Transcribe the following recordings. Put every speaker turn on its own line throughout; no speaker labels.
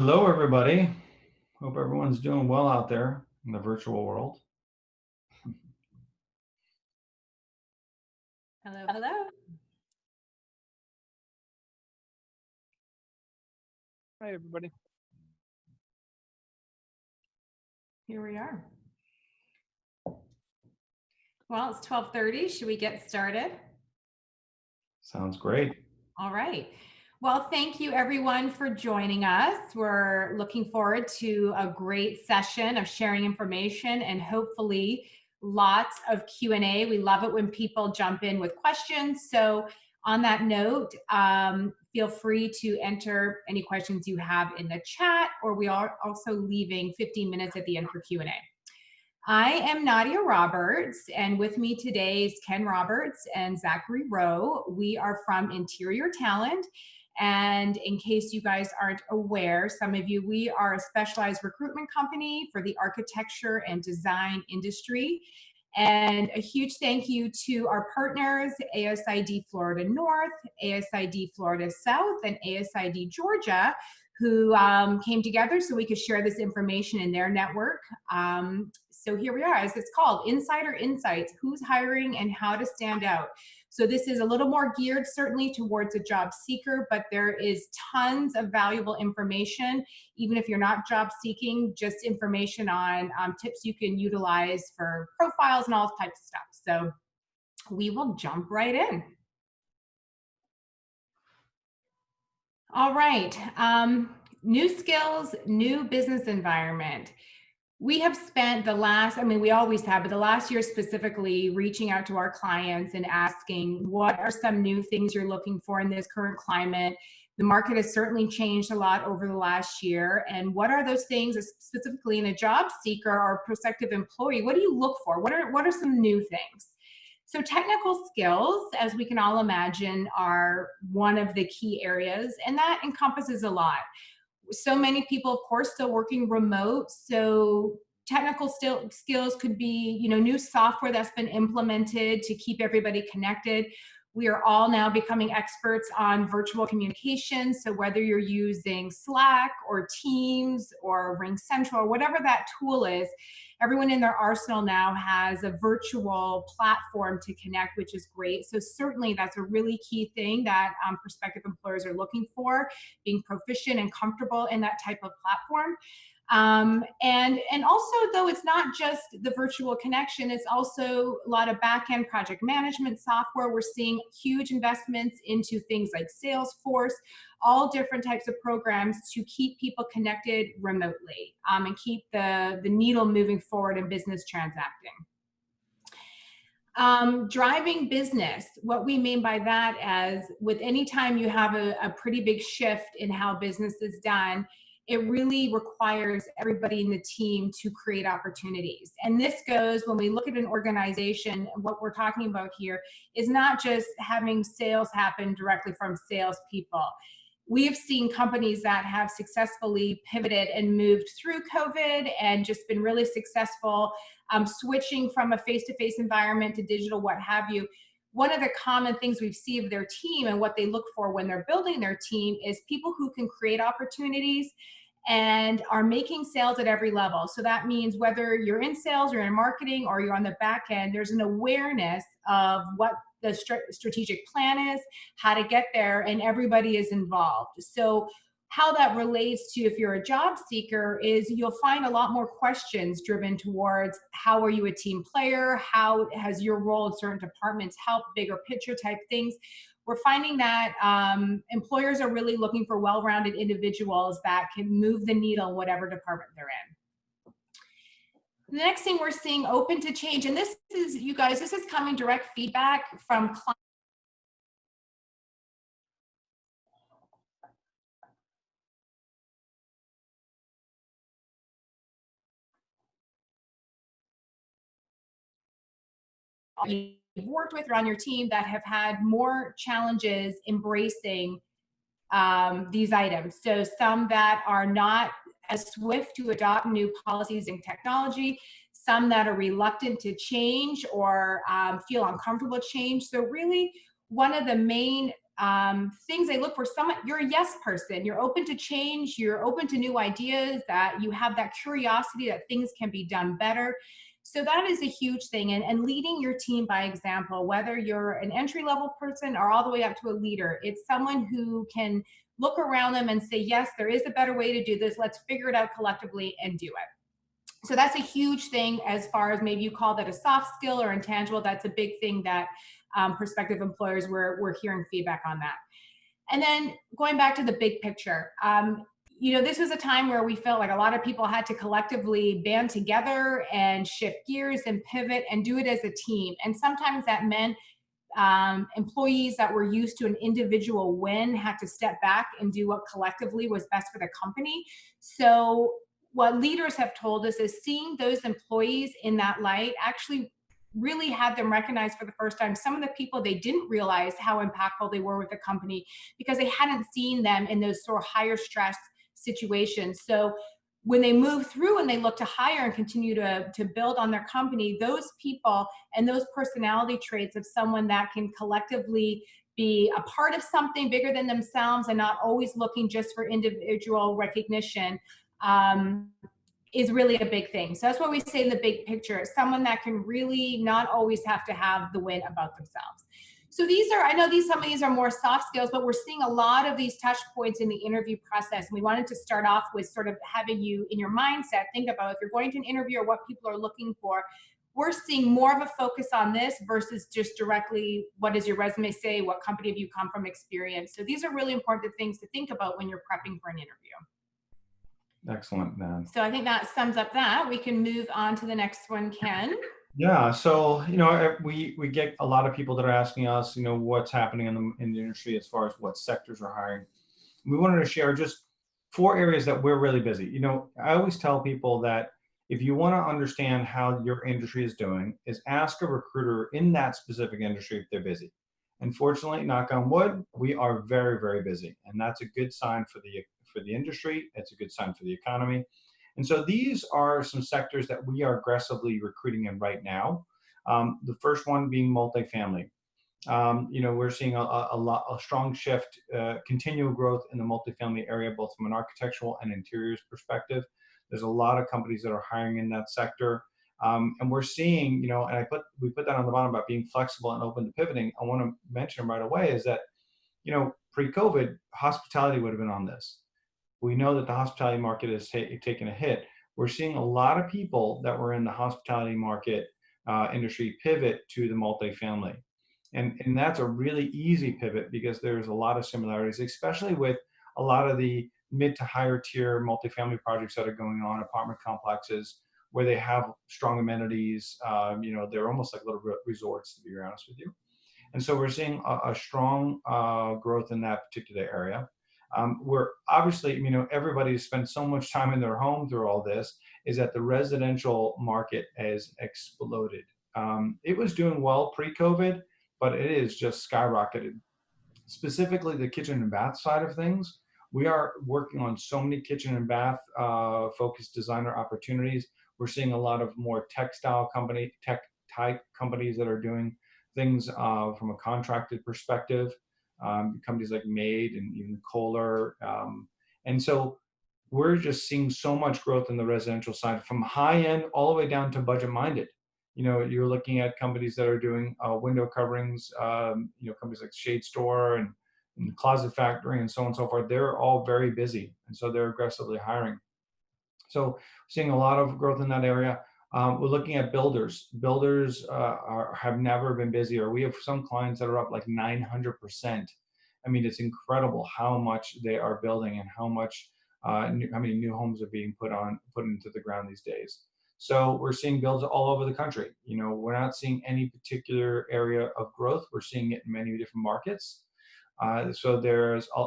Hello, everybody. Hope everyone's doing well out there in the virtual world.
Hello, hello.
Hi, everybody.
Here we are. Well, it's 12:30. Should we get started?
Sounds great.
All right. Well, thank you everyone for joining us. We're looking forward to a great session of sharing information and hopefully lots of Q&A. We love it when people jump in with questions. So on that note, feel free to enter any questions you have in the chat, or we are also leaving 15 minutes at the end for Q&A. I am Nadia Roberts, and with me today is Ken Roberts and Zackary Rowe. We are from Interior Talent, and in case you guys aren't aware, some of you, we are a specialized recruitment company for the architecture and design industry. And a huge thank you to our partners, ASID Florida North, ASID Florida South, and ASID Georgia, who came together so we could share this information in their network. So here we are, as it's called, Insider Insights, who's hiring and how to stand out. So this is a little more geared certainly towards a job seeker, but there is tons of valuable information, even if you're not job seeking, just information on tips you can utilize for profiles and all types of stuff. So we will jump right in. All right, new skills, new business environment. We have spent the last, we always have, but the last year specifically, reaching out to our clients and asking, what are some new things you're looking for in this current climate? The market has certainly changed a lot over the last year. And what are those things, specifically in a job seeker or prospective employee? What do you look for? What are some new things? So technical skills, as we can all imagine, are one of the key areas, and that encompasses a lot. So many people, of course, still working remote. So technical skills could be, new software that's been implemented to keep everybody connected. We are all now becoming experts on virtual communication. So whether you're using Slack or Teams or RingCentral or whatever that tool is, everyone in their arsenal now has a virtual platform to connect, which is great. So certainly that's a really key thing that prospective employers are looking for, being proficient and comfortable in that type of platform. And also, though, it's not just the virtual connection, it's also a lot of back-end project management software. We're seeing huge investments into things like Salesforce, all different types of programs to keep people connected remotely and keep the needle moving forward in business transacting. Driving business, what we mean by that as with any time you have a pretty big shift in how business is done, it really requires everybody in the team to create opportunities. And this goes when we look at an organization, what we're talking about here is not just having sales happen directly from salespeople. We have seen companies that have successfully pivoted and moved through COVID and just been really successful switching from a face-to-face environment to digital, what have you. One of the common things we see of their team and what they look for when they're building their team is people who can create opportunities and are making sales at every level. So that means whether you're in sales, you're in marketing, or you're on the back end, there's an awareness of what the strategic plan is, how to get there, and everybody is involved. So how that relates to if you're a job seeker is you'll find a lot more questions driven towards how are you a team player, how has your role in certain departments helped, bigger picture type things. We're finding that employers are really looking for well-rounded individuals that can move the needle in whatever department they're in. The next thing we're seeing, open to change, and this is, you guys, this is coming direct feedback from clients. You've worked with or on your team that have had more challenges embracing these items. So some that are not as swift to adopt new policies and technology, some that are reluctant to change or feel uncomfortable change. So really one of the main things they look for. You're a yes person, you're open to change, you're open to new ideas, that you have that curiosity that things can be done better. So that is a huge thing. And leading your team by example, whether you're an entry level person or all the way up to a leader, it's someone who can look around them and say, yes, there is a better way to do this. Let's figure it out collectively and do it. So that's a huge thing. As far as maybe you call that a soft skill or intangible, that's a big thing that prospective employers, we're hearing feedback on that. And then going back to the big picture, this was a time where we felt like a lot of people had to collectively band together and shift gears and pivot and do it as a team. And sometimes that meant employees that were used to an individual win had to step back and do what collectively was best for the company. So what leaders have told us is seeing those employees in that light actually really had them recognize for the first time some of the people they didn't realize how impactful they were with the company because they hadn't seen them in those sort of higher stress situations. So when they move through and they look to hire and continue to build on their company, those people and those personality traits of someone that can collectively be a part of something bigger than themselves and not always looking just for individual recognition, is really a big thing. So that's what we say in the big picture, someone that can really not always have to have the win about themselves. So I know some of these are more soft skills, but we're seeing a lot of these touch points in the interview process. And we wanted to start off with sort of having you in your mindset, think about if you're going to an interview or what people are looking for, we're seeing more of a focus on this versus just directly, what does your resume say? What company have you come from, experience? So these are really important things to think about when you're prepping for an interview.
Excellent, man.
So I think that sums up that. We can move on to the next one, Ken.
Yeah, so we get a lot of people that are asking us, what's happening in the industry as far as what sectors are hiring. We wanted to share just 4 areas that we're really busy. I always tell people that if you want to understand how your industry is doing, is ask a recruiter in that specific industry if they're busy. Unfortunately, knock on wood, we are very, very busy, and that's a good sign for the industry. It's a good sign for the economy. And so these are some sectors that we are aggressively recruiting in right now. The first one being multifamily. We're seeing a strong shift, continual growth in the multifamily area, both from an architectural and interiors perspective. There's a lot of companies that are hiring in that sector. And we're seeing, and we put that on the bottom about being flexible and open to pivoting. I want to mention right away is that, pre-COVID, hospitality would have been on this. We know that the hospitality market is taking a hit. We're seeing a lot of people that were in the hospitality market industry pivot to the multifamily. And that's a really easy pivot because there's a lot of similarities, especially with a lot of the mid to higher tier multifamily projects that are going on, apartment complexes where they have strong amenities. They're almost like little resorts, to be honest with you. And so we're seeing a strong growth in that particular area. We're obviously, everybody spent so much time in their home through all this, is that the residential market has exploded. It was doing well pre-COVID, but it is just skyrocketed. Specifically, the kitchen and bath side of things, we are working on so many kitchen and bath focused designer opportunities. We're seeing a lot of more tech type companies that are doing things from a contracted perspective, companies like Made and even Kohler. And so we're just seeing so much growth in the residential side from high end all the way down to budget minded. You're looking at companies that are doing window coverings, companies like Shade Store and Closet Factory and so on and so forth. They're all very busy. And so they're aggressively hiring. So seeing a lot of growth in that area. We're looking at builders. Builders have never been busier. We have some clients that are up like 900%. I mean, it's incredible how much they are building and how many new homes are being put into the ground these days. So we're seeing builds all over the country. We're not seeing any particular area of growth. We're seeing it in many different markets. So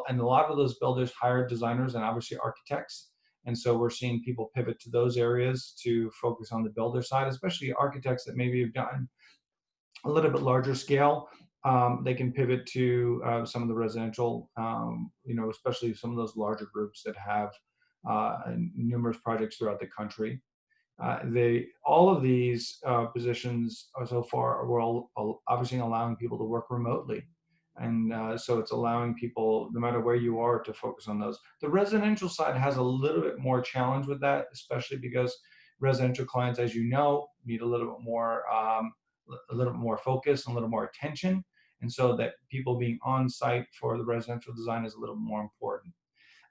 and a lot of those builders hire designers and obviously architects. And so we're seeing people pivot to those areas to focus on the builder side, especially architects that maybe have done a little bit larger scale. They can pivot to some of the residential, especially some of those larger groups that have numerous projects throughout the country. All of these positions so far were obviously allowing people to work remotely. And so it's allowing people, no matter where you are, to focus on those. The residential side has a little bit more challenge with that, especially because residential clients, as you know, need a little bit more focus and a little more attention. And so that people being on site for the residential design is a little more important.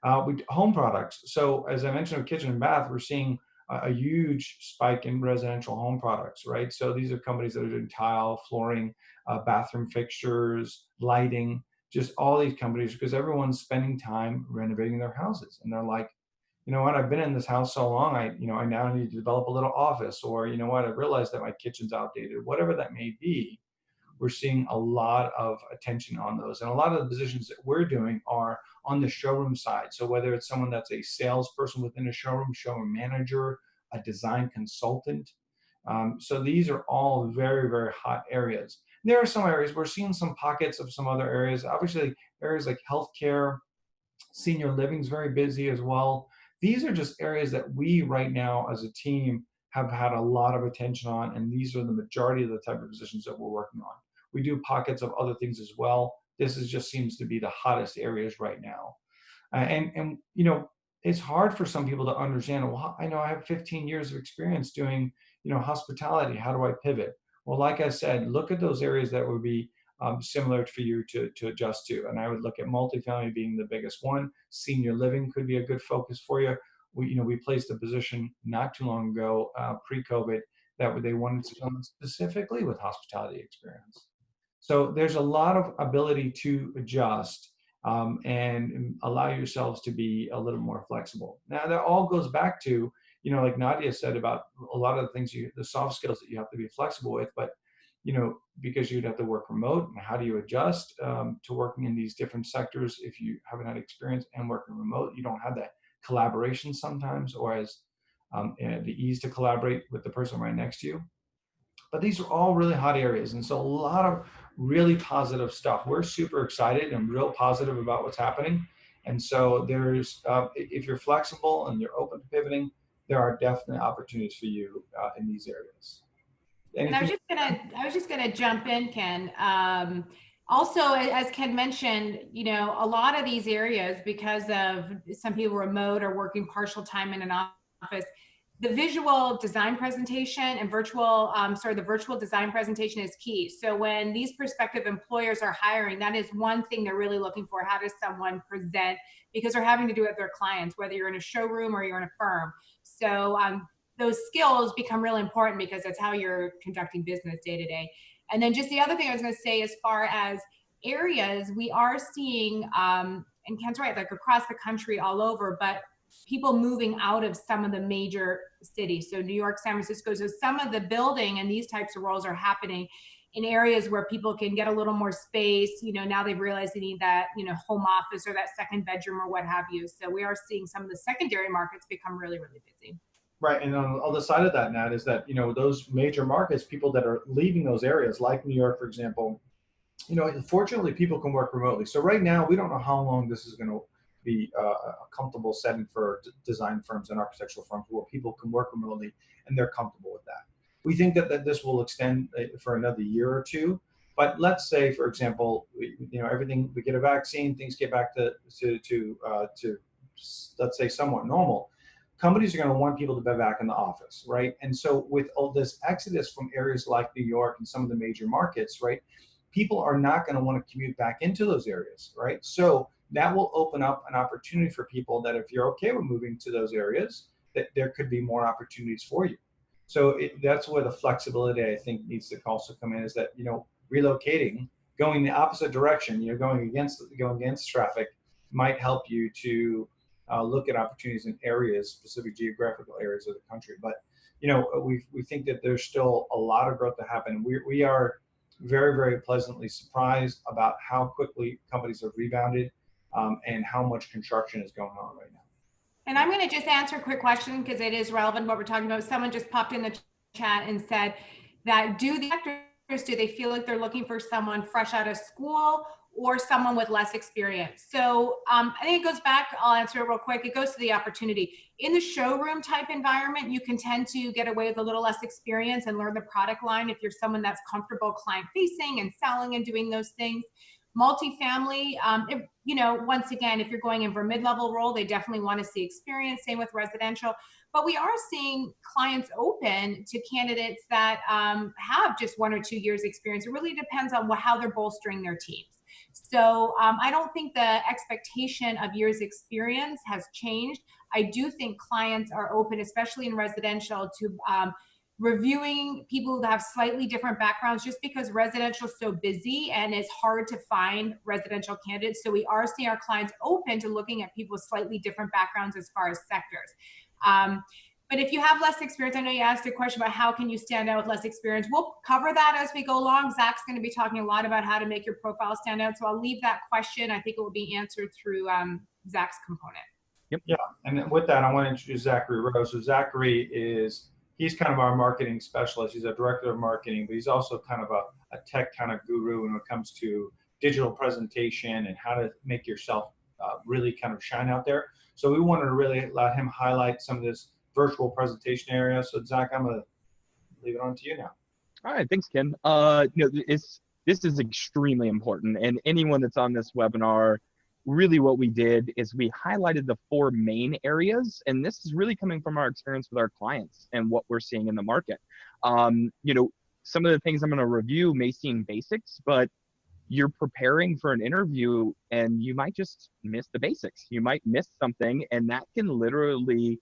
Home products. So as I mentioned with kitchen and bath, we're seeing a huge spike in residential home products, right? So these are companies that are doing tile, flooring, bathroom fixtures, lighting, just all these companies, because everyone's spending time renovating their houses. And they're like, you know what, I've been in this house so long, I now need to develop a little office, or you know what, I realized that my kitchen's outdated, whatever that may be. We're seeing a lot of attention on those. And a lot of the positions that we're doing are on the showroom side. So whether it's someone that's a salesperson within a showroom manager, a design consultant. So these are all very, very hot areas. There are some areas, we're seeing some pockets of some other areas. Obviously, areas like healthcare, senior living is very busy as well. These are just areas that we right now as a team have had a lot of attention on, and these are the majority of the type of positions that we're working on. We do pockets of other things as well. This is just seems to be the hottest areas right now. And you know, it's hard for some people to understand. Well, I know I have 15 years of experience doing, hospitality. How do I pivot? Well, like I said, look at those areas that would be similar for you to adjust to. And I would look at multifamily being the biggest one. Senior living could be a good focus for you. We placed a position not too long ago, pre-COVID, that they wanted someone specifically with hospitality experience. So there's a lot of ability to adjust, and allow yourselves to be a little more flexible. Now that all goes back to, like Nadia said about a lot of the things the soft skills that you have to be flexible with, but because you'd have to work remote, and how do you adjust to working in these different sectors if you haven't had experience and working remote? You don't have that collaboration sometimes, or as the ease to collaborate with the person right next to you. But these are all really hot areas, and so a lot of really positive stuff. We're super excited and real positive about what's happening. And so there's, if you're flexible and you're open to pivoting, there are definitely opportunities for you in these areas.
And I was
Anything?
just gonna jump in, Ken. Also, as Ken mentioned, a lot of these areas, because of some people remote or working partial time in an office, the visual design presentation and the virtual design presentation is key. So when these prospective employers are hiring, that is one thing they're really looking for. How does someone present? Because they're having to do it with their clients, whether you're in a showroom or you're in a firm. So those skills become really important because that's how you're conducting business day to day. And then just the other thing I was going to say, as far as areas, we are seeing, and Ken's right, like across the country, all over, but people moving out of some of the major cities. So New York, San Francisco. So some of the building and these types of roles are happening in areas where people can get a little more space. Now they've realized they need that, home office or that second bedroom or what have you. So we are seeing some of the secondary markets become really, really busy.
Right, and on the other side of that, Nat, is that those major markets, people that are leaving those areas, like New York, for example, fortunately, people can work remotely. So right now, we don't know how long this is going to be a comfortable setting for design firms and architectural firms, where people can work remotely and they're comfortable with that. We think that this will extend for another year or two. But let's say, for example, everything, we get a vaccine, things get back to let's say somewhat normal. Companies are going to want people to be back in the office, right? And so with all this exodus from areas like New York and some of the major markets, right, people are not going to want to commute back into those areas, right? So that will open up an opportunity for people that, if you're okay with moving to those areas, that there could be more opportunities for you. So that's where the flexibility, I think, needs to also come in, is that, relocating, going the opposite direction, going against traffic, might help you to look at opportunities in areas, specific geographical areas of the country. But we think that there's still a lot of growth to happen. We are very, very pleasantly surprised about how quickly companies have rebounded, and how much construction is going on right now.
And I'm going to just answer a quick question because it is relevant what we're talking about. Someone just popped in the chat and said that, do the actors, do they feel like they're looking for someone fresh out of school or someone with less experience? So I think it goes back, I'll answer it real quick. It goes to the opportunity. In the showroom type environment, you can tend to get away with a little less experience and learn the product line if you're someone that's comfortable client facing and selling and doing those things. Multifamily, once again, if you're going in for a mid-level role, they definitely want to see experience. Same with residential. But we are seeing clients open to candidates that have just 1 or 2 years experience. It really depends on how they're bolstering their teams. So I don't think the expectation of years experience has changed. I do think clients are open, especially in residential, to reviewing people who have slightly different backgrounds, just because residential is so busy and it's hard to find residential candidates. So we are seeing our clients open to looking at people with slightly different backgrounds as far as sectors. But if you have less experience, I know you asked a question about how can you stand out with less experience. We'll cover that as we go along. Zach's going to be talking a lot about how to make your profile stand out. So I'll leave that question. I think it will be answered through Zach's component.
Yep. Yeah. And with that, I want to introduce Zackary Rose. So Zackary he's kind of our marketing specialist. He's a director of marketing, but he's also kind of a tech kind of guru when it comes to digital presentation and how to make yourself really kind of shine out there. So we wanted to really let him highlight some of this virtual presentation area. So Zach, I'm going to leave it on to you now.
All right, thanks, Ken. This is extremely important, and anyone that's on this webinar, really what we did is we highlighted the 4 main areas, and this is really coming from our experience with our clients and what we're seeing in the market. Some of the things I'm going to review may seem basics, but you're preparing for an interview and you might just miss the basics. You might miss something, and that can literally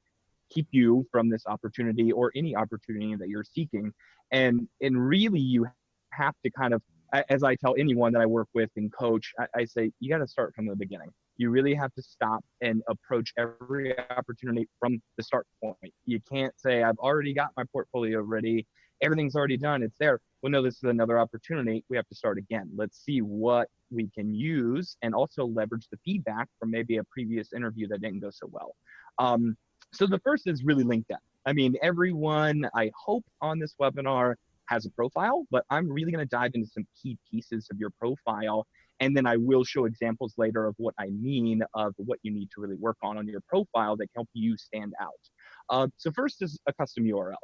keep you from this opportunity or any opportunity that you're seeking. And really you have to kind of, as I tell anyone that I work with and coach, I say, you got to start from the beginning. You really have to stop and approach every opportunity from the start point. You can't say, I've already got my portfolio ready. Everything's already done. It's there. Well, no, this is another opportunity. We have to start again. Let's see what we can use and also leverage the feedback from maybe a previous interview that didn't go so well. So the first is really LinkedIn. I mean, everyone, I hope, on this webinar has a profile, but I'm really going to dive into some key pieces of your profile. And then I will show examples later of what I mean of what you need to really work on your profile that can help you stand out. So first is a custom URL.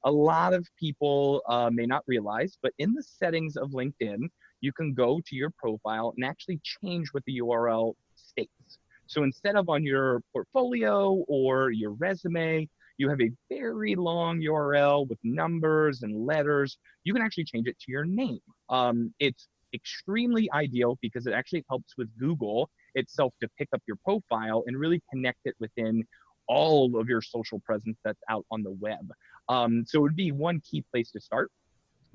A lot of people may not realize, but in the settings of LinkedIn, you can go to your profile and actually change what the URL states. So instead of on your portfolio or your resume, you have a very long URL with numbers and letters. You can actually change it to your name. It's extremely ideal because it actually helps with Google itself to pick up your profile and really connect it within all of your social presence that's out on the web. So it would be one key place to start.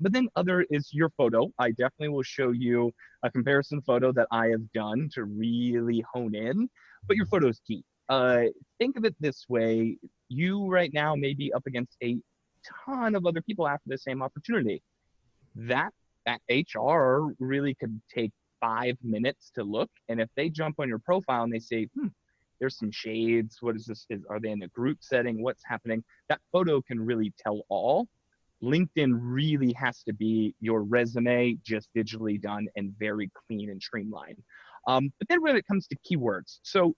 But then other is your photo. I definitely will show you a comparison photo that I have done to really hone in, but your photo is key. Think of it this way. You right now may be up against a ton of other people after the same opportunity. That HR really could take 5 minutes to look. And if they jump on your profile and they say, there's some shades, what is this? Are they in a group setting? What's happening? That photo can really tell all. LinkedIn really has to be your resume, just digitally done and very clean and streamlined. But then when it comes to keywords, so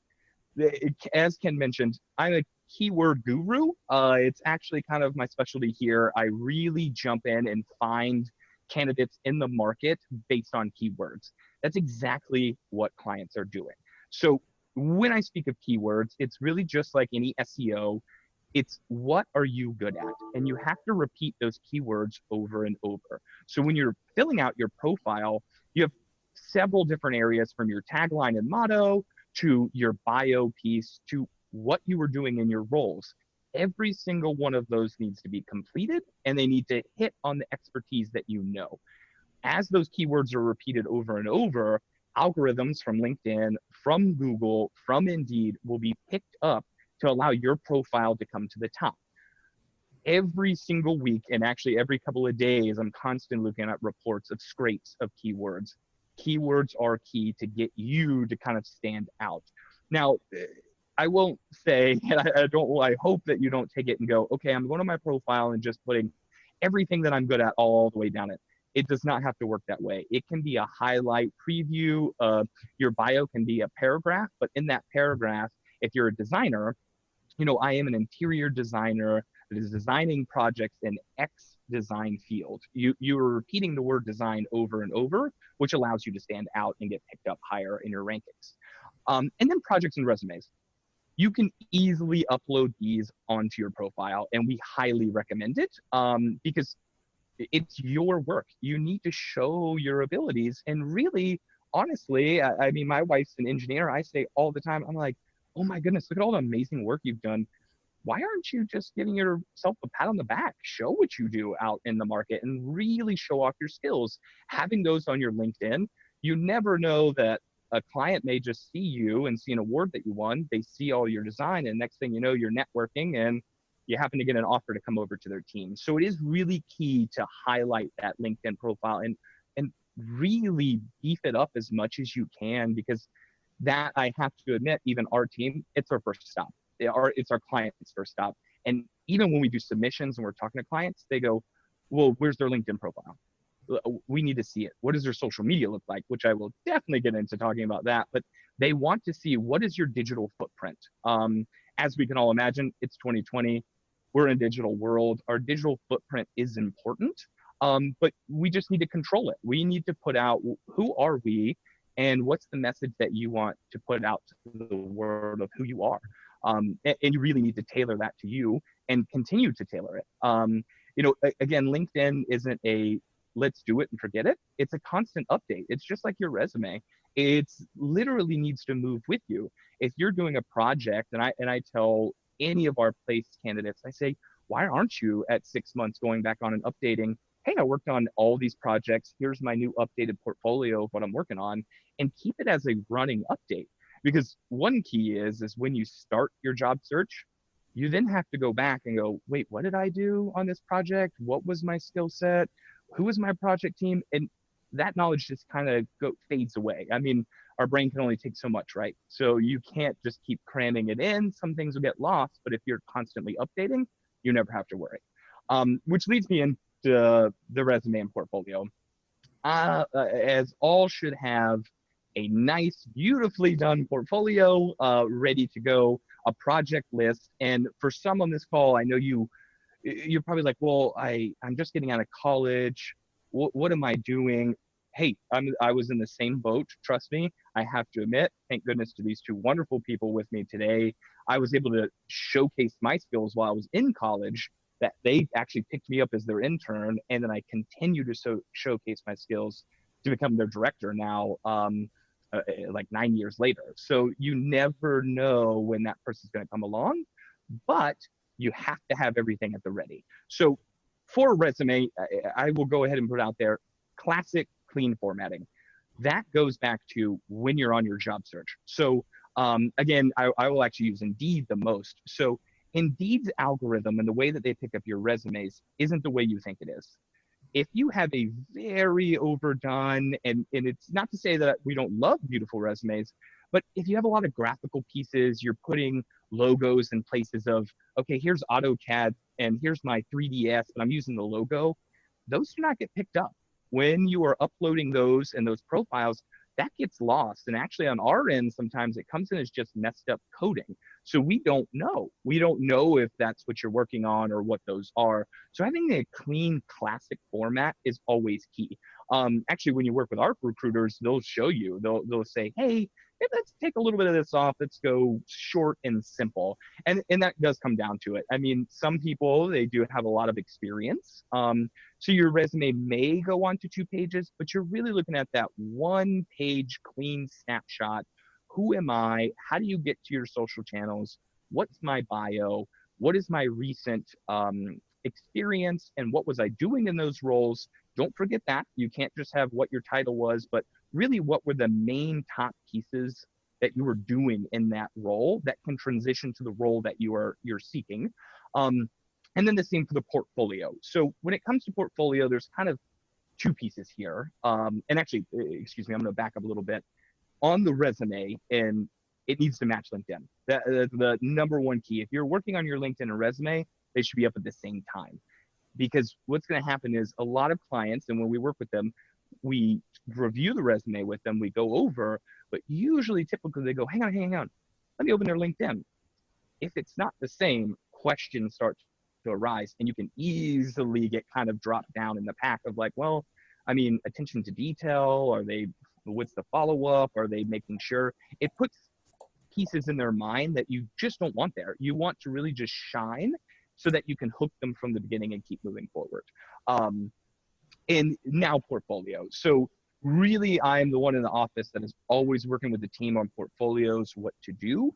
as Ken mentioned, I'm a keyword guru. It's actually kind of my specialty here. I really jump in and find candidates in the market based on keywords. That's exactly what clients are doing. So when I speak of keywords, it's really just like any SEO. It's what are you good at? And you have to repeat those keywords over and over. So when you're filling out your profile, you have several different areas, from your tagline and motto to your bio piece to what you were doing in your roles. Every single one of those needs to be completed, and they need to hit on the expertise that you know. As those keywords are repeated over and over, algorithms from LinkedIn, from Google, from Indeed will be picked up to allow your profile to come to the top. Every single week, and actually every couple of days, I'm constantly looking at reports of scrapes of keywords. Keywords are key to get you to kind of stand out. Now, I won't say, and I hope that you don't take it and go, okay, I'm going to my profile and just putting everything that I'm good at all the way down it. It does not have to work that way. It can be a highlight preview. Your bio can be a paragraph, but in that paragraph, if you're a designer, I am an interior designer. that is designing projects in X design field. You're repeating the word design over and over, which allows you to stand out and get picked up higher in your rankings. And then projects and resumes. You can easily upload these onto your profile, and we highly recommend it because it's your work. You need to show your abilities. And really, honestly, I mean, my wife's an engineer. I say all the time, I'm like, oh my goodness, look at all the amazing work you've done. Why aren't you just giving yourself a pat on the back? Show what you do out in the market and really show off your skills. Having those on your LinkedIn, you never know that a client may just see you and see an award that you won. They see all your design, and next thing you know, you're networking and you happen to get an offer to come over to their team. So it is really key to highlight that LinkedIn profile and really beef it up as much as you can, because that, I have to admit, even our team, it's our first stop. It's our client's first stop. And even when we do submissions and we're talking to clients, they go, well, where's their LinkedIn profile? We need to see it. What does their social media look like? Which I will definitely get into talking about that. But they want to see, what is your digital footprint? As we can all imagine, it's 2020. We're in a digital world. Our digital footprint is important, but we just need to control it. We need to put out, who are we, and what's the message that you want to put out to the world of who you are. And you really need to tailor that to you and continue to tailor it. Again, LinkedIn isn't a let's do it and forget it. It's a constant update. It's just like your resume. It's literally needs to move with you. If you're doing a project, and I tell any of our placed candidates, I say, why aren't you at 6 months going back on and updating? Hey, I worked on all these projects. Here's my new updated portfolio of what I'm working on, and keep it as a running update. Because one key is when you start your job search, you then have to go back and go, wait, what did I do on this project? What was my skill set? Who was my project team? And that knowledge just kind of fades away. I mean, our brain can only take so much, right? So you can't just keep cramming it in. Some things will get lost, but if you're constantly updating, you never have to worry. Which leads me into the resume and portfolio. As all should have a nice, beautifully done portfolio ready to go, a project list. And for some on this call, I know you're probably like, well, I'm just getting out of college. What am I doing? Hey, I was in the same boat. Trust me, I have to admit, thank goodness to these two wonderful people with me today. I was able to showcase my skills while I was in college, that they actually picked me up as their intern. And then I continue to showcase my skills to become their director now, like 9 years later. So you never know when that person's going to come along, but you have to have everything at the ready. So for a resume, I will go ahead and put out there, classic clean formatting. That goes back to when you're on your job search. So again, I will actually use Indeed the most. So Indeed's algorithm and the way that they pick up your resumes isn't the way you think it is. If you have a very overdone, and it's not to say that we don't love beautiful resumes, but if you have a lot of graphical pieces, you're putting logos in places of, okay, here's AutoCAD and here's my 3ds, but I'm using the logo, those do not get picked up. When you are uploading those and those profiles, that gets lost. And actually on our end, sometimes it comes in as just messed up coding. So we don't know. We don't know if that's what you're working on or what those are. So having a clean, classic format is always key. Actually, when you work with our recruiters, they'll show you, they'll say, hey, let's take a little bit of this off. Let's go short and simple. And that does come down to it. I mean, some people, they do have a lot of experience. So your resume may go on to 2 pages, but you're really looking at that 1-page clean snapshot. Who am I? How do you get to your social channels? What's my bio? What is my recent experience? And what was I doing in those roles? Don't forget that. You can't just have what your title was, but really what were the main top pieces that you were doing in that role that can transition to the role that you're seeking. And then the same for the portfolio. So when it comes to portfolio, there's kind of 2 pieces here. And actually, excuse me, I'm going to back up a little bit. On the resume, and it needs to match LinkedIn. The number one key, if you're working on your LinkedIn and resume, they should be up at the same time. Because what's going to happen is a lot of clients, and when we work with them, we review the resume with them, we go over, but usually, typically, they go, hang on, let me open their LinkedIn. If it's not the same, questions start to arise, and you can easily get kind of dropped down in the pack of like, well, I mean, attention to detail, what's the follow-up? Are they making sure? It puts pieces in their mind that you just don't want there. You want to really just shine so that you can hook them from the beginning and keep moving forward. And now portfolio. So really, I'm the one in the office that is always working with the team on portfolios, what to do.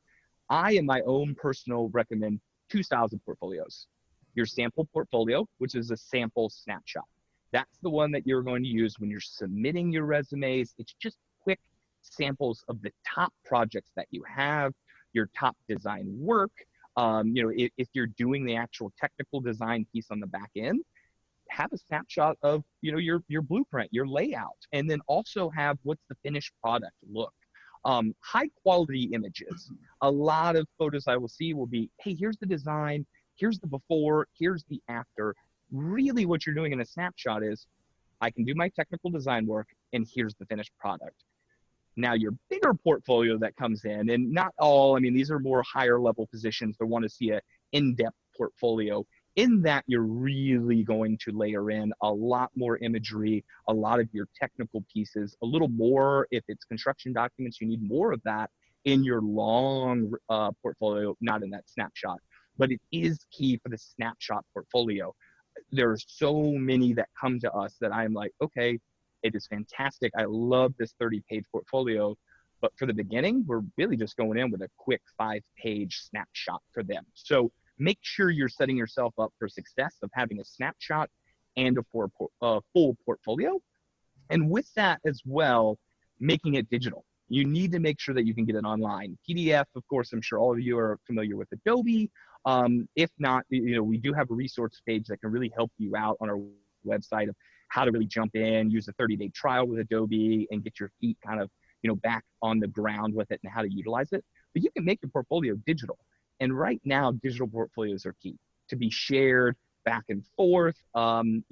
I, in my own personal, recommend two styles of portfolios. Your sample portfolio, which is a sample snapshot. That's the one that you're going to use when you're submitting your resumes. It's just quick samples of the top projects that you have, your top design work. If you're doing the actual technical design piece on the back end, have a snapshot of your blueprint, your layout, and then also have what's the finished product look. High quality images. A lot of photos I will see will be, hey, here's the design, here's the before, here's the after. Really what you're doing in a snapshot is, I can do my technical design work and here's the finished product. Now your bigger portfolio that comes in, and not all, I mean, these are more higher level positions that want to see an in-depth portfolio. In that, you're really going to layer in a lot more imagery, a lot of your technical pieces, a little more. If it's construction documents, you need more of that in your long portfolio, not in that snapshot. But it is key for the snapshot portfolio. There are so many that come to us that I'm like, okay, it is fantastic. I love this 30-page portfolio. But for the beginning, we're really just going in with a quick 5-page snapshot for them. So make sure you're setting yourself up for success of having a snapshot and a full portfolio. And with that as well, making it digital. You need to make sure that you can get it online. PDF, of course, I'm sure all of you are familiar with Adobe. If not, we do have a resource page that can really help you out on our website of how to really jump in, use a 30-day trial with Adobe and get your feet kind of, back on the ground with it and how to utilize it. But you can make your portfolio digital. And right now, digital portfolios are key to be shared back and forth, to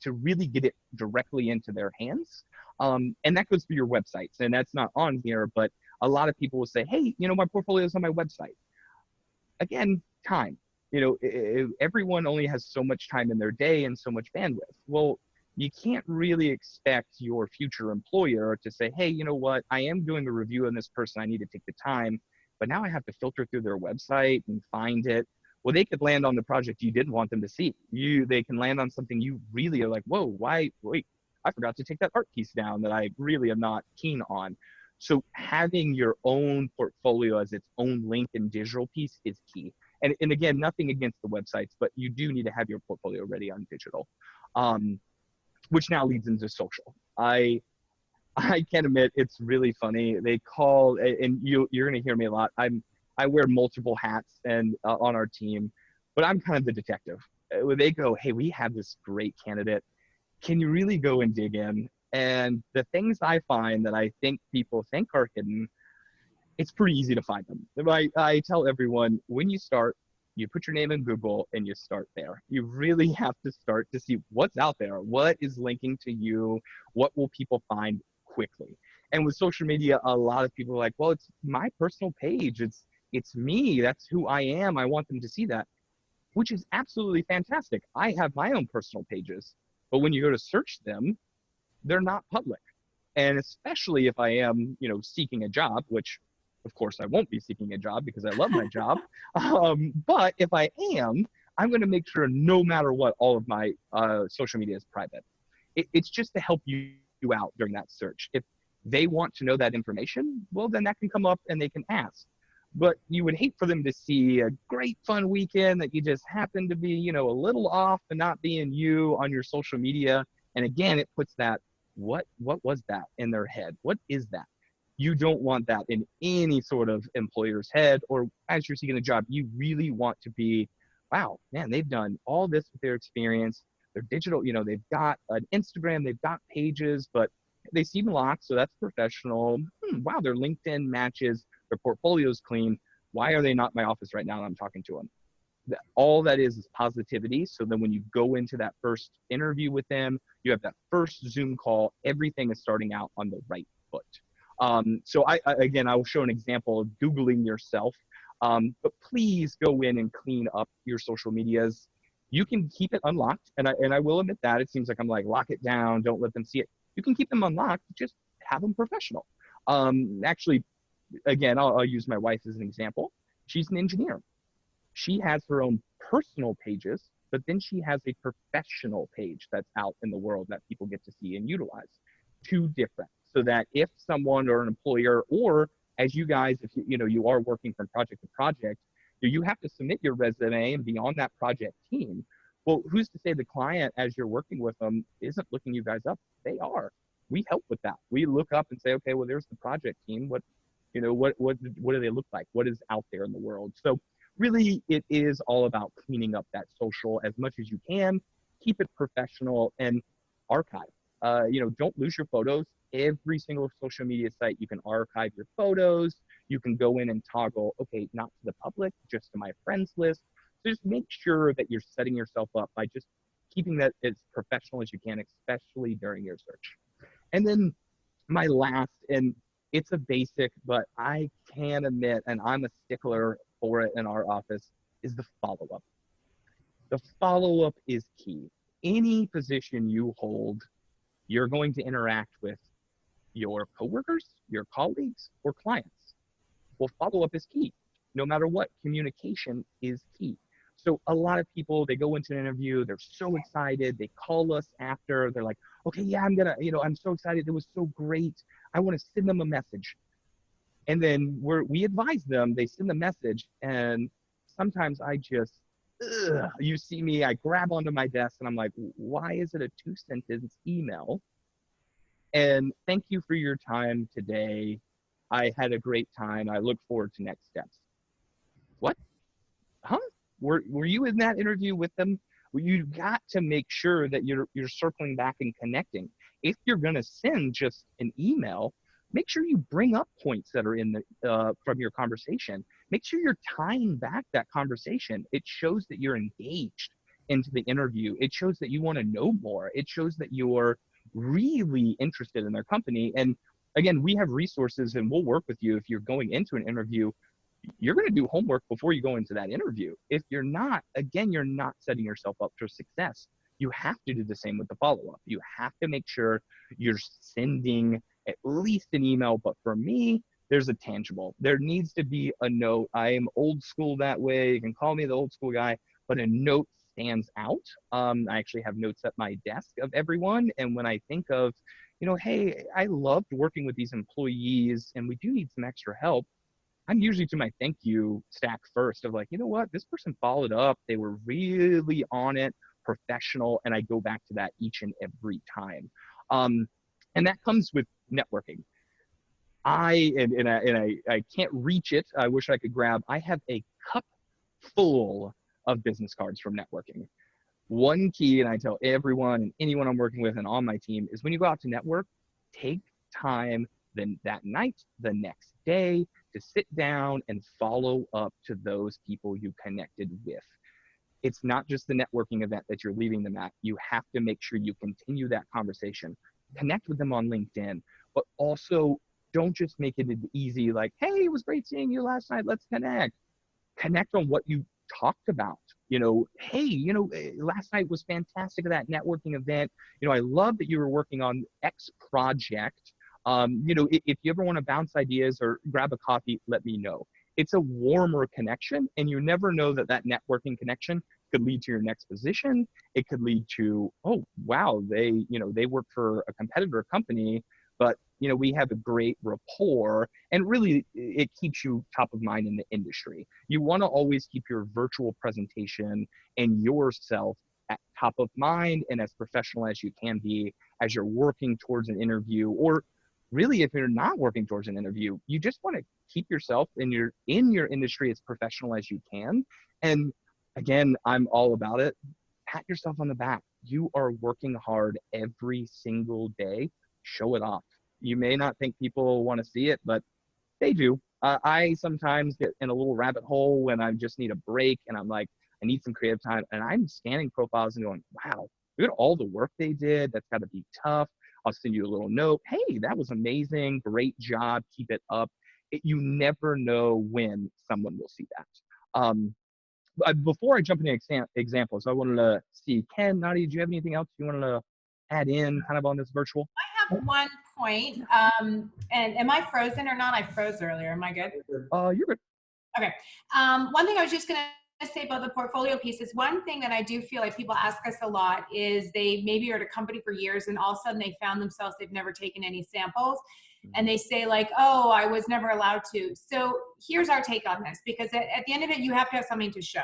really get it directly into their hands. And that goes for your websites. And that's not on here, but a lot of people will say, hey, my portfolio is on my website. Again, time. Everyone only has so much time in their day and so much bandwidth. Well, you can't really expect your future employer to say, hey, you know what, I am doing a review on this person. I need to take the time. But now I have to filter through their website and find it. Well, they could land on the project you didn't want them to see. They can land on something you really are like, whoa, wait, I forgot to take that art piece down that I really am not keen on. So having your own portfolio as its own link and digital piece is key. And again, nothing against the websites, but you do need to have your portfolio ready on digital, which now leads into social. I can admit it's really funny. They call, and you're going to hear me a lot. I wear multiple hats and on our team, but I'm kind of the detective. When they go, hey, we have this great candidate. Can you really go and dig in? And the things I find that I think people think are hidden, it's pretty easy to find them. I tell everyone, when you start, you put your name in Google and you start there. You really have to start to see what's out there. What is linking to you? What will people find quickly? And with social media, a lot of people are like, well, it's my personal page. It's me. That's who I am. I want them to see that, which is absolutely fantastic. I have my own personal pages, but when you go to search them, they're not public. And especially if I am, seeking a job, which of course I won't be seeking a job because I love my job. But if I am, I'm going to make sure no matter what, all of my social media is private. It's just to help you out during that search. If they want to know that information, well, then that can come up and they can ask. But you would hate for them to see a great fun weekend that you just happen to be, a little off and not being you on your social media. And again, it puts that, what was that in their head? What is that? You don't want that in any sort of employer's head, or as you're seeking a job, you really want to be, wow, man, they've done all this with their experience. They're digital, they've got an Instagram, they've got pages, but they seem locked, so that's professional. Wow, their LinkedIn matches, their portfolio's clean. Why are they not in my office right now and I'm talking to them? All that is positivity. So then when you go into that first interview with them, you have that first Zoom call, everything is starting out on the right foot. So I will show an example of Googling yourself, but please go in and clean up your social medias. You can keep it unlocked, and I will admit that it seems like I'm like, lock it down, don't let them see it. You can keep them unlocked, just have them professional. Actually, again, I'll use my wife as an example. She's an engineer. She has her own personal pages, but then she has a professional page that's out in the world that people get to see and utilize. Two different, so that if someone or an employer, or as you guys, if you are working from project to project, you have to submit your resume and be on that project team. Well, who's to say the client, as you're working with them, isn't looking you guys up? They are. We help with that. We look up and say, okay, well, there's the project team. What do they look like? What is out there in the world? So really, it is all about cleaning up that social as much as you can. Keep it professional and archive. Don't lose your photos. Every single social media site, you can archive your photos. You can go in and toggle, okay, not to the public, just to my friends list. So just make sure that you're setting yourself up by just keeping that as professional as you can, especially during your search. And then my last, and it's a basic, but I can admit, and I'm a stickler for it in our office, is the follow-up. The follow-up is key. Any position you hold, you're going to interact with your coworkers, your colleagues, or clients. Well, follow-up is key. No matter what, communication is key. So a lot of people, they go into an interview, they're so excited, they call us after, they're like, okay, yeah, I'm so excited, it was so great, I want to send them a message. And then we advise them, they send the message, and sometimes you see me, I grab onto my desk and I'm like, why is it a 2-sentence email? And thank you for your time today. I had a great time. I look forward to next steps. What? Huh? Were you in that interview with them? Well, you got to make sure that you're circling back and connecting. If you're going to send just an email, make sure you bring up points that are in the from your conversation. Make sure you're tying back that conversation. It shows that you're engaged into the interview. It shows that you want to know more. It shows that you're really interested in their company. And again, we have resources and we'll work with you. If you're going into an interview, you're going to do homework before you go into that interview. If you're not, again, you're not setting yourself up for success. You have to do the same with the follow-up. You have to make sure you're sending at least an email. But for me, there's a tangible. There needs to be a note. I am old school that way. You can call me the old school guy, but a note stands out. I actually have notes at my desk of everyone. And when I think of, hey, I loved working with these employees and we do need some extra help, I'm usually to my thank you stack first of like, you know what, this person followed up. They were really on it, professional. And I go back to that each and every time. And that comes with networking. I can't reach it. I wish I could grab. I have a cup full of business cards from networking. One key, and I tell everyone and anyone I'm working with and on my team, is when you go out to network, take time then that night, the next day, to sit down and follow up to those people you connected with. It's not just the networking event that you're leaving them at. You have to make sure you continue that conversation. Connect with them on LinkedIn, but also don't just make it easy like, hey, it was great seeing you last night. Let's connect. Connect on what you talked about. Hey, last night was fantastic at that networking event. I love that you were working on X project. If you ever want to bounce ideas or grab a coffee, let me know. It's a warmer connection, and you never know that networking connection could lead to your next position. It could lead to, oh, wow, they work for a competitor company, but we have a great rapport, and really it keeps you top of mind in the industry. You want to always keep your virtual presentation and yourself at top of mind and as professional as you can be as you're working towards an interview, or really if you're not working towards an interview, you just want to keep yourself in your industry as professional as you can. And again, I'm all about it. Pat yourself on the back. You are working hard every single day. Show it off. You may not think people want to see it, but they do. I sometimes get in a little rabbit hole when I just need a break and I'm like, I need some creative time. And I'm scanning profiles and going, wow, look at all the work they did. That's got to be tough. I'll send you a little note. Hey, that was amazing. Great job. Keep it up. You never know when someone will see that. Before I jump into examples, I wanted to see, Ken, Nadia, do you have anything else you wanted to add in kind of on this virtual?
I have one point. And am I frozen or not? I froze earlier. Am I good?
You're good.
Okay. One thing I was just going to say about the portfolio piece is one thing that I do feel like people ask us a lot is they maybe are at a company for years and all of a sudden they found themselves, they've never taken any samples. And they say like, oh, I was never allowed to. So here's our take on this, because at the end of it, you have to have something to show.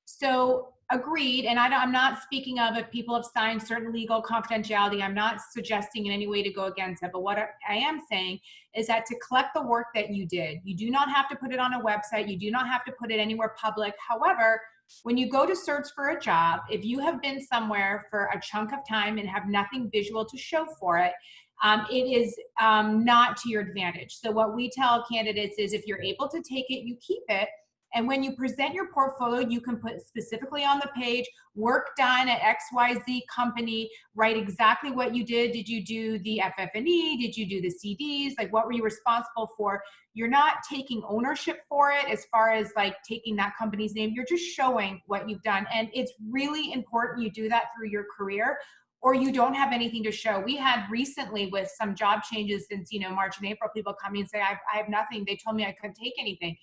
So agreed, and I'm not speaking of if people have signed certain legal confidentiality, I'm not suggesting in any way to go against it, but what I am saying is that to collect the work that you did, you do not have to put it on a website, you do not have to put it anywhere public. However, when you go to search for a job, if you have been somewhere for a chunk of time and have nothing visual to show for it, it is not to your advantage. So what we tell candidates is if you're able to take it, you keep it. And when you present your portfolio, you can put specifically on the page, work done at XYZ company, write exactly what you did. Did you do the FF&E? Did you do the CDs? Like what were you responsible for? You're not taking ownership for it as far as like taking that company's name. You're just showing what you've done. And it's really important you do that through your career, or you don't have anything to show. We had recently with some job changes since, March and April, people come in and say, I have nothing. They told me I couldn't take anything.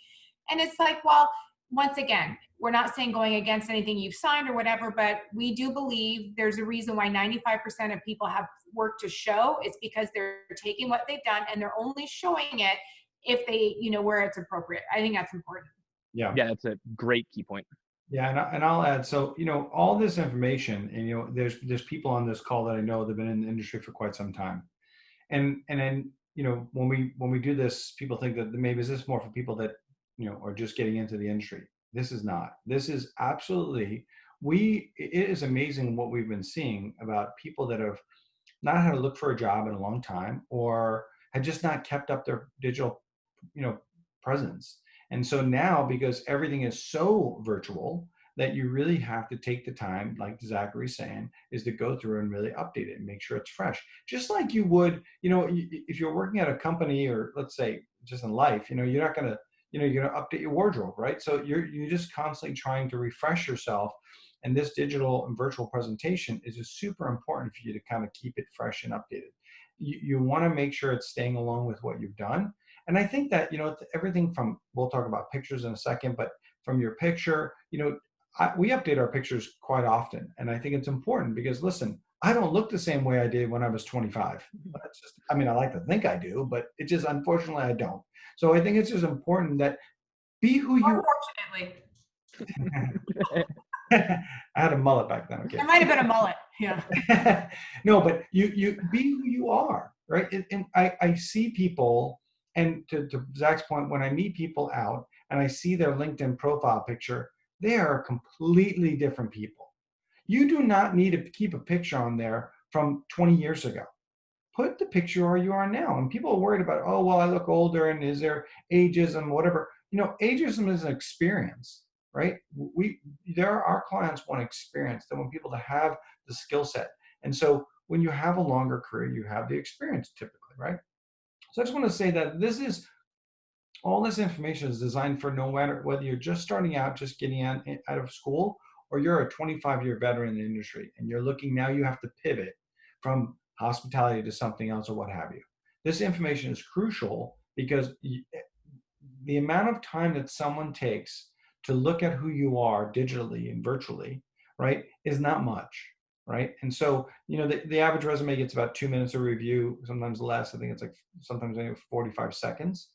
And it's like, well, once again, we're not saying going against anything you've signed or whatever, but we do believe there's a reason why 95% of people have work to show. It's because they're taking what they've done and they're only showing it if they, where it's appropriate. I think that's important.
Yeah.
Yeah, that's a great key point.
Yeah, and I'll add, so, all this information, and, there's people on this call that I know that have been in the industry for quite some time. And then, when we do this, people think that maybe is this more for people that, are just getting into the industry. This is not. This is absolutely, it is amazing what we've been seeing about people that have not had to look for a job in a long time, or had just not kept up their digital, presence. And so now, because everything is so virtual, that you really have to take the time, like Zackary's saying, is to go through and really update it and make sure it's fresh. Just like you would, if you're working at a company, or let's say just in life, you're not going to, you're going to update your wardrobe, right? So you're just constantly trying to refresh yourself. And this digital and virtual presentation is just super important for you to kind of keep it fresh and updated. You want to make sure it's staying along with what you've done. And I think that, everything from, we'll talk about pictures in a second, but from your picture, we update our pictures quite often. And I think it's important because, listen, I don't look the same way I did when I was 25. That's just, I like to think I do, but it just, unfortunately, I don't. So I think it's just important that be who you are.
Unfortunately.
I had a mullet back then. Okay.
There might have been a mullet. Yeah.
No, but you be who you are, right? And I see people, and to Zach's point, when I meet people out and I see their LinkedIn profile picture, they are completely different people. You do not need to keep a picture on there from 20 years ago. Put the picture where you are now. And people are worried about, oh, well, I look older, and is there ageism, whatever. Ageism is an experience, right? Our clients want experience. They want people to have the skill set. And so when you have a longer career, you have the experience typically, right? So I just want to say that all this information is designed for no matter whether you're just starting out, just getting out of school, or you're a 25-year veteran in the industry and you're looking, now you have to pivot from hospitality to something else or what have you. This information is crucial because the amount of time that someone takes to look at who you are digitally and virtually, right, is not much, right? And so, the average resume gets about 2 minutes of review, sometimes less. I think it's like sometimes 45 seconds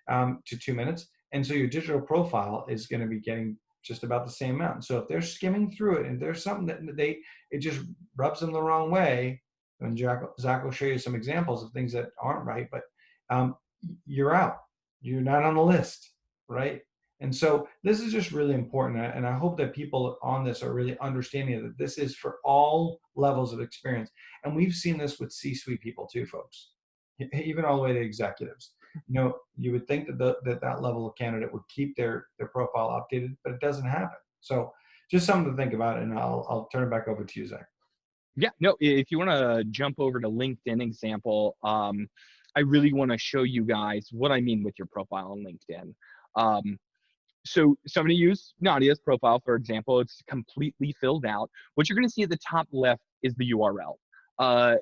to 2 minutes. And so your digital profile is going to be getting just about the same amount. So if they're skimming through it and there's something that it just rubs them the wrong way, and Zach will show you some examples of things that aren't right, but you're out. You're not on the list, right? And so this is just really important. And I hope that people on this are really understanding that this is for all levels of experience. And we've seen this with C-suite people too, folks, even all the way to executives. You would think that level of candidate would keep their profile updated, but it doesn't happen. So just something to think about, and I'll turn it back over to you, Zach.
Yeah, no, if you want to jump over to LinkedIn example, I really want to show you guys what I mean with your profile on LinkedIn. So I'm going to use Nadia's profile, for example. It's completely filled out. What you're going to see at the top left is the URL.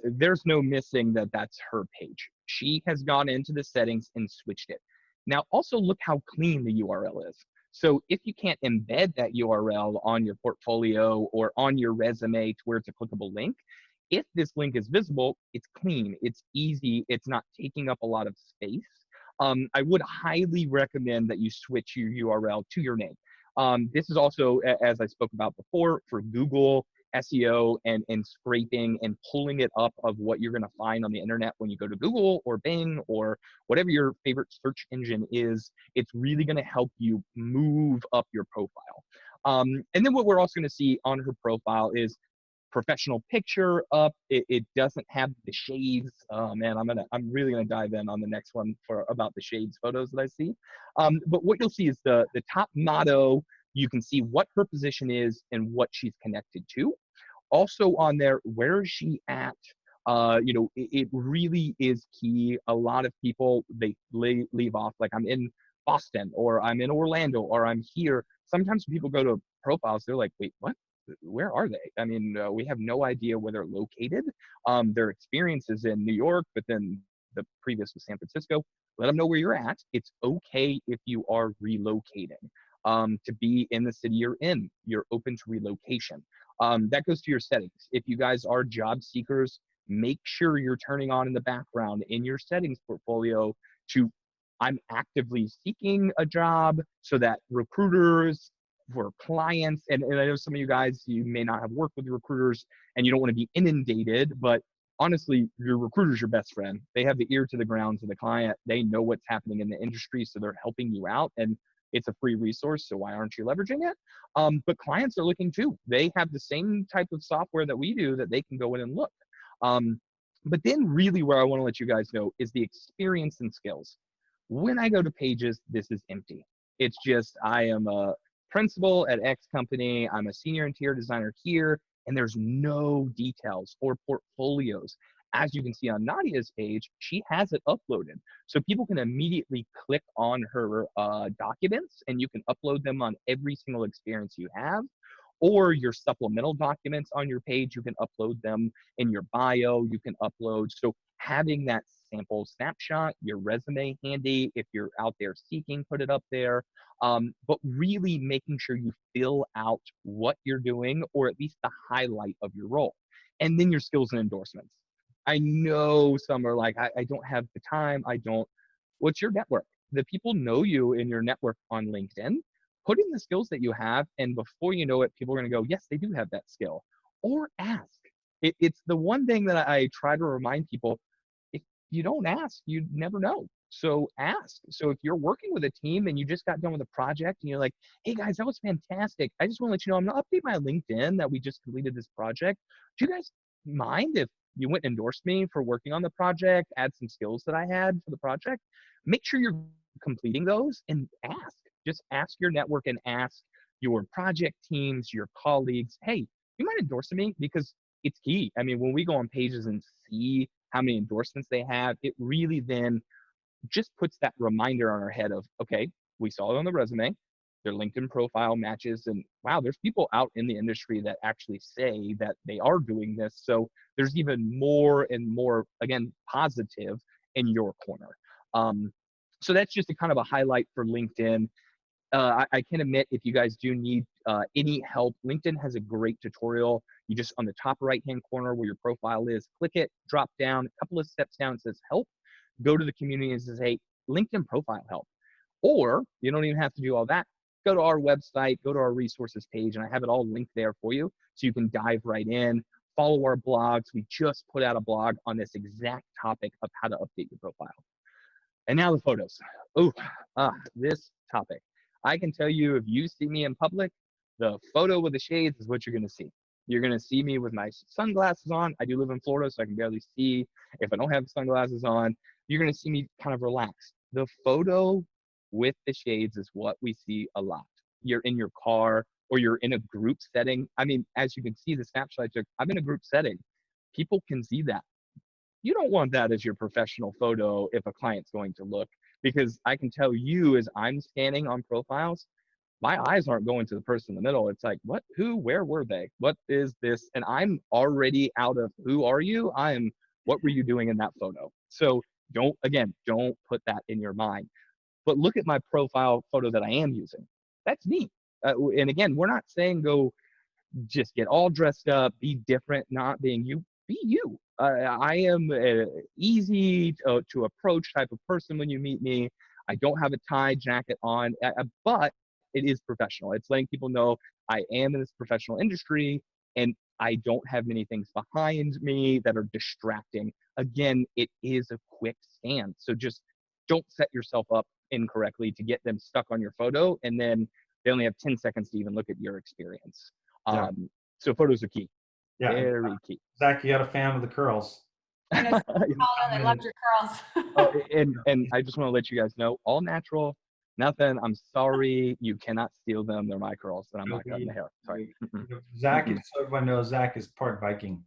There's no missing that that's her page. She has gone into the settings and switched it. Now, also look how clean the URL is. So if you can't embed that URL on your portfolio or on your resume to where it's a clickable link, if this link is visible, it's clean, it's easy, it's not taking up a lot of space. I would highly recommend that you switch your URL to your name. This is also, as I spoke about before, for Google SEO and scraping and pulling it up of what you're going to find on the internet when you go to Google or Bing or whatever your favorite search engine is. It's really going to help you move up your profile. And then what we're also going to see on her profile is professional picture up. It doesn't have the shades. Oh man, I'm really gonna dive in on the next one for about the shades photos that I see. But what you'll see is the top motto. You can see what her position is and what she's connected to. Also on there, where is she at? It really is key. A lot of people, they leave off like, I'm in Boston or I'm in Orlando or I'm here. Sometimes people go to profiles, they're like, wait, what? Where are they? I mean, we have no idea where they're located. Their experience is in New York, but then the previous was San Francisco. Let them know where you're at. It's okay if you are relocating to be in the city you're in. You're open to relocation. That goes to your settings. If you guys are job seekers, make sure you're turning on in the background in your settings portfolio to I'm actively seeking a job so that recruiters for clients, and I know some of you guys, you may not have worked with recruiters and you don't want to be inundated, but honestly, your recruiter's your best friend. They have the ear to the ground to the client. They know what's happening in the industry, so they're helping you out, and it's a free resource, so why aren't you leveraging it? But clients are looking too. They have the same type of software that we do that they can go in and look. But then really where I want to let you guys know is the experience and skills. When I go to pages, this is empty. It's just, I am a principal at X company, I'm a senior interior designer here, and there's no details or portfolios. As you can see on Nadia's page, she has it uploaded. So people can immediately click on her documents and you can upload them on every single experience you have. Or your supplemental documents on your page, you can upload them in your bio, you can upload. So having that sample snapshot, your resume handy, if you're out there seeking, put it up there. But really making sure you fill out what you're doing, or at least the highlight of your role. And then your skills and endorsements. I know some are like, I don't have the time. What's your network? The people know you in your network on LinkedIn. Put in the skills that you have, and before you know it, people are going to go, yes, they do have that skill. Or ask. It's the one thing that I try to remind people. If you don't ask, you never know. So ask. So if you're working with a team and you just got done with a project and you're like, hey guys, that was fantastic. I just want to let you know I'm going to update my LinkedIn that we just completed this project. Do you guys mind if you went and endorsed me for working on the project, add some skills that I had for the project? Make sure you're completing those and ask. Just ask your network and ask your project teams, your colleagues, hey, you mind endorsing me? Because it's key. I mean, when we go on pages and see how many endorsements they have, it really then just puts that reminder on our head of, okay, we saw it on the resume, their LinkedIn profile matches, and wow, there's people out in the industry that actually say that they are doing this. So there's even more and more, again, positive in your corner. So that's just a kind of a highlight for LinkedIn. I can admit, if you guys do need any help, LinkedIn has a great tutorial. You just, on the top right-hand corner where your profile is, click it, drop down, a couple of steps down, it says help. Go to the community and says, hey, LinkedIn profile help. Or you don't even have to do all that. Go to our website, go to our resources page, and I have it all linked there for you so you can dive right in. Follow our blogs. We just put out a blog on this exact topic of how to update your profile. And now the photos. Oh, this topic. I can tell you, if you see me in public, the photo with the shades is what you're going to see. You're going to see me with my sunglasses on. I do live in Florida, so I can barely see. If I don't have sunglasses on, you're going to see me kind of relaxed. The photo with the shades is what we see a lot. You're in your car or you're in a group setting. I mean, as you can see the snapshot I took, I'm in a group setting. People can see that. You don't want that as your professional photo if a client's going to look, because I can tell you, as I'm scanning on profiles, my eyes aren't going to the person in the middle. It's like, what, who, where were they? What is this? And I'm already out of who are you? What were you doing in that photo? So don't put that in your mind. But look at my profile photo that I am using. That's me. And again, we're not saying go just get all dressed up, be different, not being you, be you. I am easy to approach type of person when you meet me. I don't have a tie jacket on, but it is professional. It's letting people know I am in this professional industry and I don't have many things behind me that are distracting. Again, it is a quick scan. So just don't set yourself up incorrectly to get them stuck on your photo and then they only have 10 seconds to even look at your experience.
Yeah.
So photos are key.
Yeah.
Very key.
Zach, you got a fan of the curls.
I know I loved your curls.
and I just want to let you guys know, all natural, nothing. I'm sorry, you cannot steal them. They're my curls, and I'm not cutting the hair. Sorry.
Zach, so everyone knows, Zach is part Viking.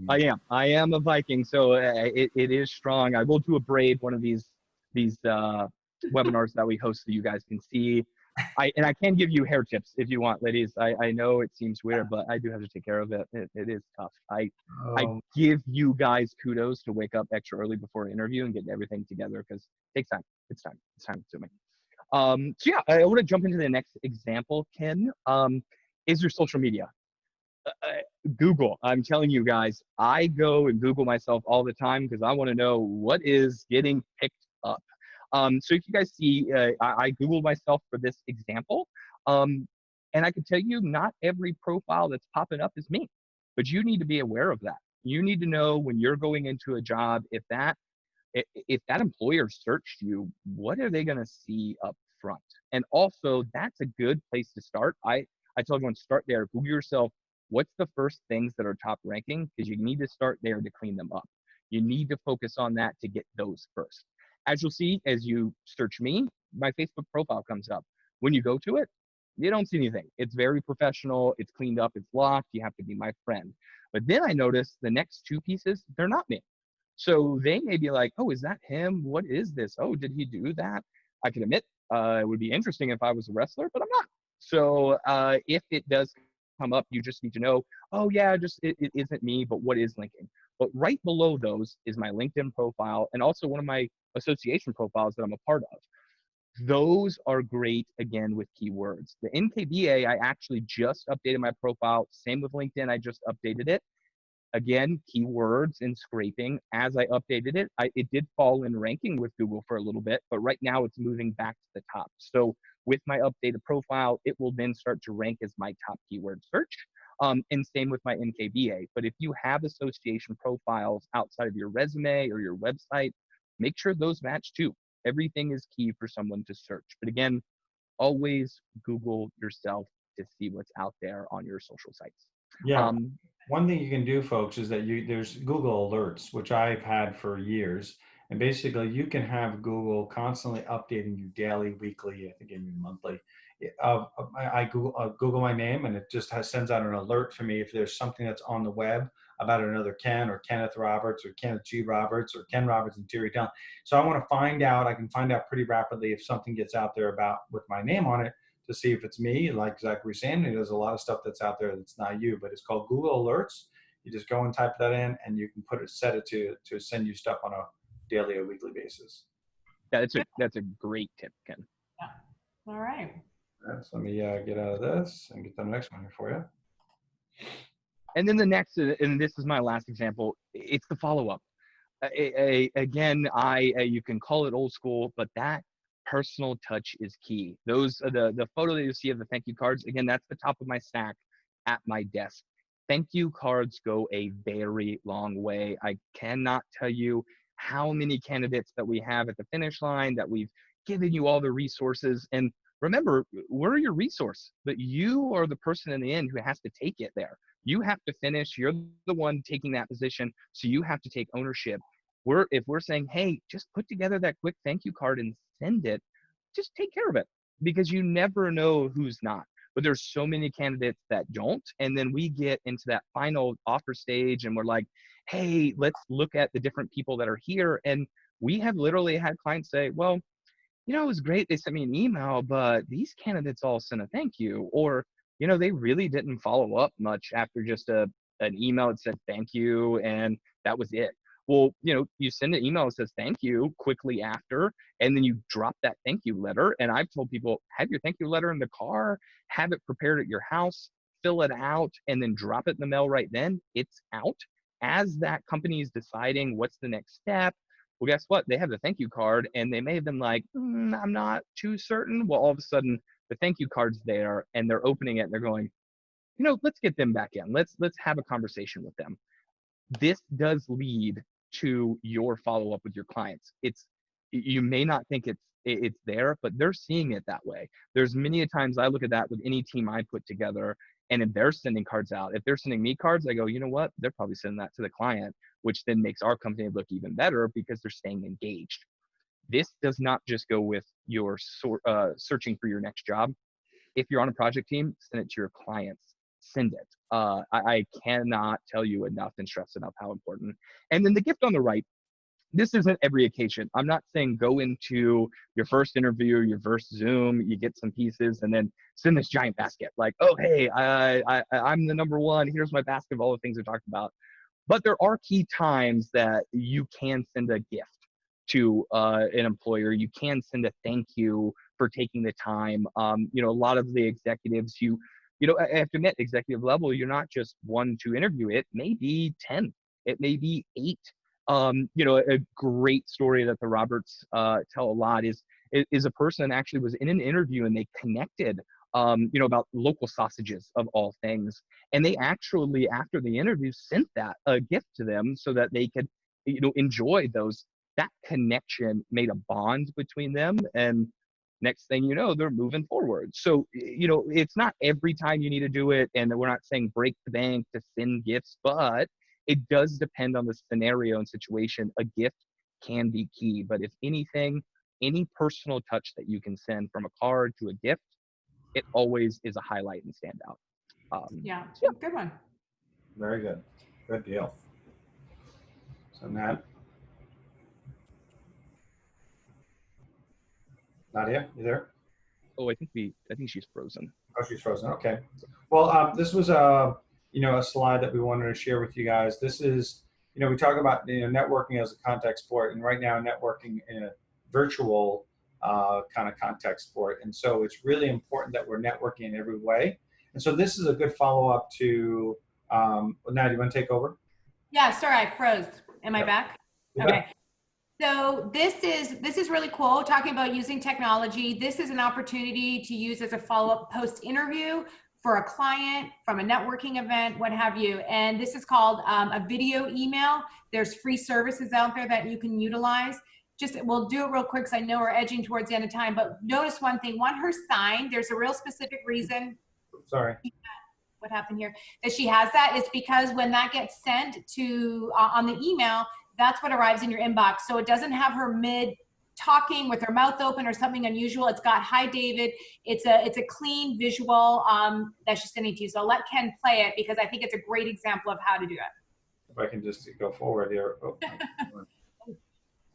I am a Viking, so it is strong. I will do a braid one of these webinars that we host so you guys can see. I can give you hair tips if you want, ladies. I know it seems weird, but I do have to take care of it. It is tough. I give you guys kudos to wake up extra early before an interview and get everything together because it takes time. It's time consuming. So yeah, I want to jump into the next example, Ken. Is your social media. Google. I'm telling you guys, I go and Google myself all the time because I want to know what is getting picked up. So if you guys see, I Googled myself for this example, and I can tell you not every profile that's popping up is me, but you need to be aware of that. You need to know when you're going into a job, if that employer searched you, what are they going to see up front? And also, that's a good place to start. I tell everyone, start there. Google yourself, what's the first things that are top ranking? Because you need to start there to clean them up. You need to focus on that to get those first. As you'll see, as you search me, my Facebook profile comes up. When you go to it, you don't see anything. It's very professional. It's cleaned up. It's locked. You have to be my friend. But then I notice the next two pieces, they're not me. So they may be like, oh, is that him? What is this? Oh, did he do that? I can admit it would be interesting if I was a wrestler, but I'm not. So if it does come up, you just need to know, oh yeah, it isn't me, but what is linking? But right below those is my LinkedIn profile and also one of my association profiles that I'm a part of. Those are great, again, with keywords. The NKBA, I actually just updated my profile. Same with LinkedIn, I just updated it. Again, keywords and scraping. As I updated it, it did fall in ranking with Google for a little bit, but right now it's moving back to the top. So with my updated profile, it will then start to rank as my top keyword search. And same with my NKBA. But if you have association profiles outside of your resume or your website, make sure those match too. Everything is key for someone to search. But again, always Google yourself to see what's out there on your social sites.
Yeah. One thing you can do, folks, is that there's Google Alerts, which I've had for years. And basically, you can have Google constantly updating you daily, weekly, I think even monthly. I Google my name, and it just sends out an alert for me if there's something that's on the web about another Ken or Kenneth Roberts or Kenneth G. Roberts or Ken Roberts and Terry Town. So I want to find out. I can find out pretty rapidly if something gets out there about with my name on it, to see if it's me. Like Zackary was saying, there's a lot of stuff that's out there that's not you, but it's called Google Alerts. You just go and type that in, and you can set it to send you stuff on a daily or weekly basis.
Yeah, that's a great tip, Ken.
Yeah. All right.
So let me get out of this and get the next one here for you.
And then the next, and this is my last example, it's the follow-up. Again, you can call it old school, but that personal touch is key. Those the photo that you see of the thank you cards, again, that's the top of my stack at my desk. Thank you cards go a very long way. I cannot tell you how many candidates that we have at the finish line that we've given you all the resources. And remember, we're your resource, but you are the person in the end who has to take it there. You have to finish. You're the one taking that position, so you have to take ownership. If we're saying, hey, just put together that quick thank you card and send it, just take care of it, because you never know who's not. But there's so many candidates that don't. And then we get into that final offer stage and we're like, hey, let's look at the different people that are here. And we have literally had clients say, well, it was great. They sent me an email, but these candidates all sent a thank you. Or, they really didn't follow up much after just an email that said thank you, and that was it. Well, you send an email that says thank you quickly after, and then you drop that thank you letter. And I've told people, have your thank you letter in the car, have it prepared at your house, fill it out, and then drop it in the mail right then. It's out. As that company is deciding what's the next step, well, guess what? They have the thank you card, and they may have been like, I'm not too certain. Well, all of a sudden, the thank you card's there, and they're opening it, and they're going, let's get them back in. Let's have a conversation with them. This does lead to your follow-up with your clients. You may not think it's there, but they're seeing it that way. There's many a times I look at that with any team I put together, and if they're sending cards out, if they're sending me cards, I go, you know what? They're probably sending that to the client, which then makes our company look even better because they're staying engaged. This does not just go with your searching for your next job. If you're on a project team, send it to your clients. Send it. I cannot tell you enough and stress enough how important. And then the gift on the right, this isn't every occasion. I'm not saying go into your first interview, your first Zoom, you get some pieces, and then send this giant basket. Like, oh, hey, I'm the number one. Here's my basket of all the things we talked about. But there are key times that you can send a gift to an employer. You can send a thank you for taking the time. A lot of the executives, I have to admit, executive level, you're not just one to interview. It may be 10. It may be 8. A great story that the Roberts tell a lot is a person actually was in an interview and they connected, about local sausages of all things. And they actually, after the interview, sent that a gift to them so that they could, enjoy those. That connection made a bond between them. And next thing you know, they're moving forward. So, it's not every time you need to do it. And we're not saying break the bank to send gifts, but it does depend on the scenario and situation. A gift can be key, but if anything, any personal touch that you can send from a card to a gift, it always is a highlight and standout.
Yeah, good one.
Very good. Good deal. So Nadia, you there?
Oh, I think she's frozen.
Oh, she's frozen. Okay. Well, this was a slide that we wanted to share with you guys. This is, we talk about networking as a contact sport, and right now networking in a virtual kind of contact sport, and so it's really important that we're networking in every way. And so this is a good follow-up to. Nadia, you want to take over?
Yeah, sorry, I froze. Am I back?
You're
Okay.
back.
So this is really cool, talking about using technology. This is an opportunity to use as a follow-up post-interview for a client from a networking event, what have you. And this is called a video email. There's free services out there that you can utilize. We'll do it real quick because I know we're edging towards the end of time, but notice one thing, her sign, there's a real specific reason.
Sorry.
What happened here? That she has that is because when that gets sent to on the email, that's what arrives in your inbox. So it doesn't have her mid talking with her mouth open or something unusual. It's got, hi, David. It's a clean visual that she's sending to you. So I'll let Ken play it because I think it's a great example of how to do it.
If I can just go forward here. Oh,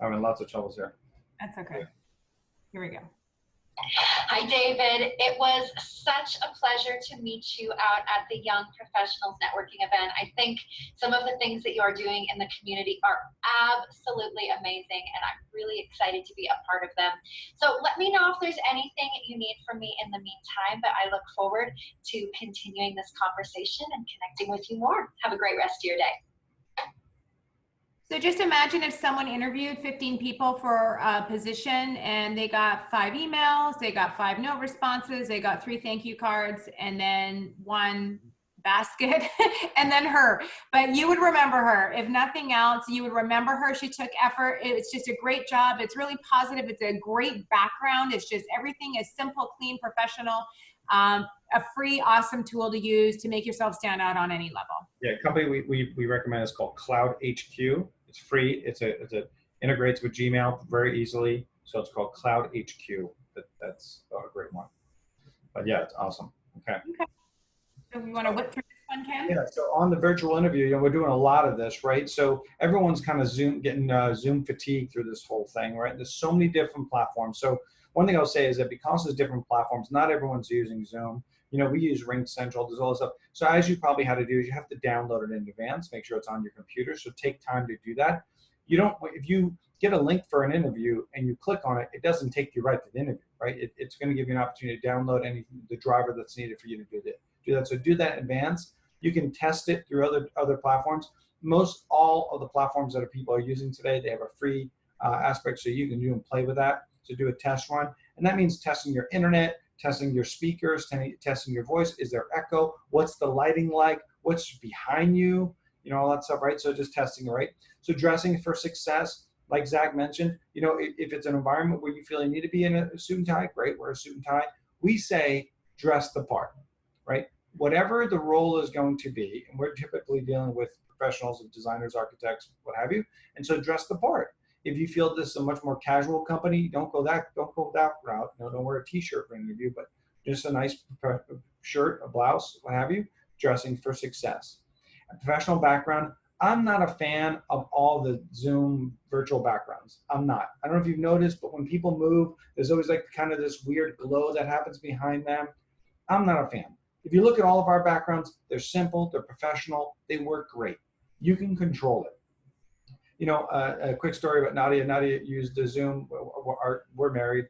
I'm in lots of troubles here.
That's okay. Here we go.
Hi, David. It was such a pleasure to meet you out at the Young Professionals Networking event. I think some of the things that you are doing in the community are absolutely amazing, and I'm really excited to be a part of them. So let me know if there's anything you need from me in the meantime, but I look forward to continuing this conversation and connecting with you more. Have a great rest of your day.
So just imagine if someone interviewed 15 people for a position and they got 5 emails, they got 5 note responses, they got 3 thank you cards, and then 1 basket, and then her. But you would remember her. If nothing else, you would remember her. She took effort. It's just a great job. It's really positive. It's a great background. It's just everything is simple, clean, professional. A free, awesome tool to use to make yourself stand out on any level.
Yeah, company we recommend is called Cloud HQ. It's free. It integrates with Gmail very easily. So it's called Cloud HQ. That's a great one. But yeah, it's awesome. Okay.
So we want to whip through this one, Ken?
Yeah. So on the virtual interview, we're doing a lot of this, right? So everyone's kind of getting Zoom fatigue through this whole thing, right? There's so many different platforms. So one thing I'll say is that because there's different platforms, not everyone's using Zoom. We use Ring Central, there's all this stuff. So as you probably had to do is you have to download it in advance, make sure it's on your computer. So take time to do that. If you get a link for an interview and you click on it, it doesn't take you right to the interview, right? It's going to give you an opportunity to download the driver that's needed for you to do that. So do that in advance. You can test it through other platforms. Most all of the platforms that people are using today, they have a free aspect, so you can do and play with that. So do a test run, and that means testing your internet, testing your speakers, testing your voice. Is there echo? What's the lighting like? What's behind you? All that stuff, right? So just testing, right? So dressing for success, like Zach mentioned, if it's an environment where you feel you need to be in a suit and tie, great, wear a suit and tie. We say dress the part, right? Whatever the role is going to be, and we're typically dealing with professionals and designers, architects, what have you, and so dress the part. If you feel this is a much more casual company, don't go that route. Don't wear a t-shirt for an interview, but just a nice shirt, a blouse, what have you, dressing for success. A professional background, I'm not a fan of all the Zoom virtual backgrounds. I'm not. I don't know if you've noticed, but when people move, there's always like kind of this weird glow that happens behind them. I'm not a fan. If you look at all of our backgrounds, they're simple, they're professional, they work great. You can control it. A quick story about Nadia. Nadia used the Zoom. We're married,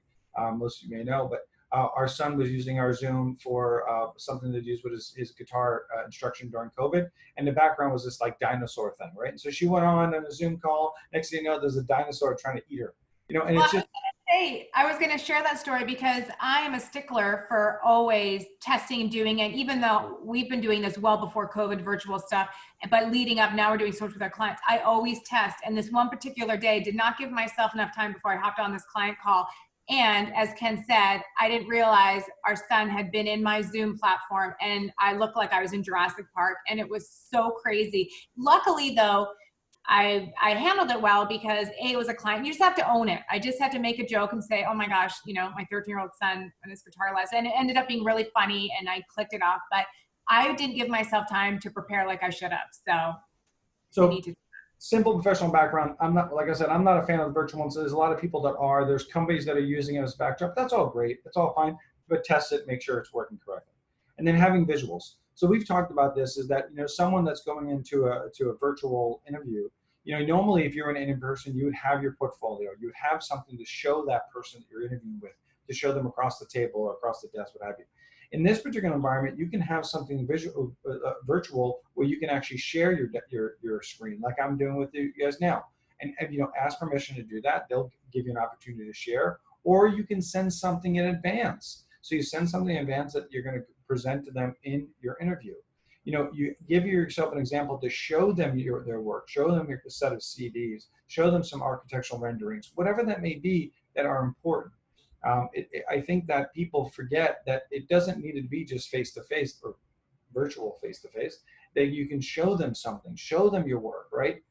most of you may know, but our son was using our Zoom for something to use with his guitar instruction during COVID, and the background was this like dinosaur thing, right? And so she went on a Zoom call. Next thing you know, there's a dinosaur trying to eat her. And it's just.
Hey, I was going to share that story because I am a stickler for always testing and doing it, even though we've been doing this well before COVID virtual stuff, but leading up, now we're doing so much with our clients. I always test. And this one particular day did not give myself enough time before I hopped on this client call. And as Ken said, I didn't realize our son had been in my Zoom platform and I looked like I was in Jurassic Park, and it was so crazy. Luckily though, I handled it well because it was a client. You just have to own it. I just had to make a joke and say, oh my gosh, my 13-year-old son and his guitar lesson. And it ended up being really funny and I clicked it off, but I didn't give myself time to prepare like I should have. So need to.
Simple professional background. I'm not, like I said, I'm not a fan of the virtual ones. So there's a lot of people that are. There's companies that are using it as a backdrop. That's all great. That's all fine, but test it, make sure it's working correctly. And then having visuals. So we've talked about this, is that someone that's going into a virtual interview, normally if you're in person, you would have your portfolio, you would have something to show that person that you're interviewing with, to show them across the table or across the desk, what have you. In this particular environment, you can have something virtual where you can actually share your screen, like I'm doing with you guys now, and ask permission to do that. They'll give you an opportunity to share, or you can send something in advance. So you send something in advance that you're going to present to them in your interview. You give yourself an example to show them their work, show them a set of CDs, show them some architectural renderings, whatever that may be that are important. I think that people forget that it doesn't need to be just face-to-face or virtual face-to-face, that you can show them something, show them your work, right?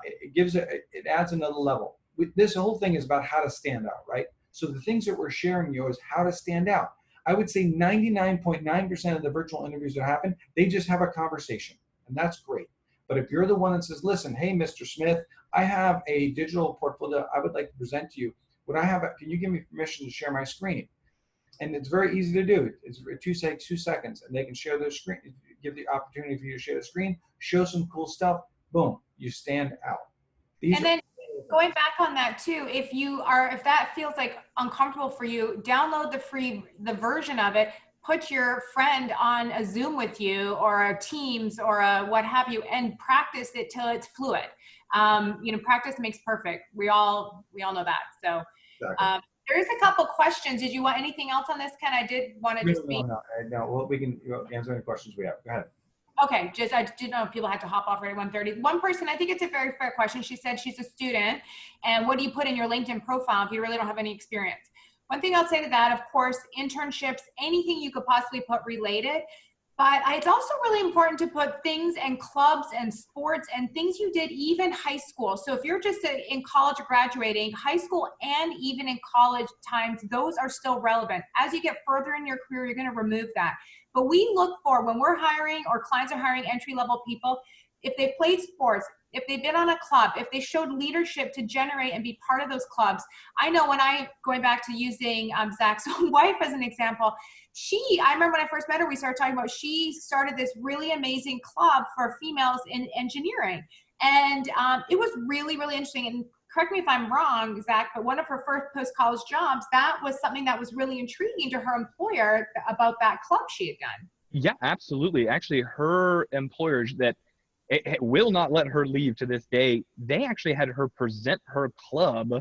It adds another level. This whole thing is about how to stand out, right? So the things that we're sharing is how to stand out. I would say 99.9% of the virtual interviews that happen, they just have a conversation, and that's great. But if you're the one that says, listen, hey, Mr. Smith, I have a digital portfolio I would like to present to you. Can you give me permission to share my screen? And it's very easy to do. It's 2 seconds, and they can share their screen, give the opportunity for you to share the screen, show some cool stuff, boom, you stand out.
And then going back on that too, if that feels like uncomfortable for you, download the version of it, put your friend on a Zoom with you or a Teams or a what have you, and practice it till it's fluid. Practice makes perfect. We all know that. So exactly. There is a couple questions. Did you want anything else on this, Ken? I did want to just speak.
No. Well, we can answer any questions we have. Go ahead.
Okay, I didn't know if people had to hop off right at 1:30. One person, I think it's a very fair question. She said she's a student, and what do you put in your LinkedIn profile if you really don't have any experience? One thing I'll say to that, of course, internships, anything you could possibly put related, but it's also really important to put things and clubs and sports and things you did even high school. So if you're just in college or graduating, high school and even in college times, those are still relevant. As you get further in your career, you're going to remove that. But we look for, when we're hiring or clients are hiring entry-level people, if they played sports, if they've been on a club, if they showed leadership to generate and be part of those clubs. I know when going back to using Zach's own wife as an example, I remember when I first met her, we started talking about, she started this really amazing club for females in engineering. And it was really, really interesting. And correct me if I'm wrong, Zach, but one of her first post-college jobs, that was something that was really intriguing to her employer about that club she had done.
Yeah, absolutely. Actually, her employers that it will not let her leave to this day, they actually had her present her club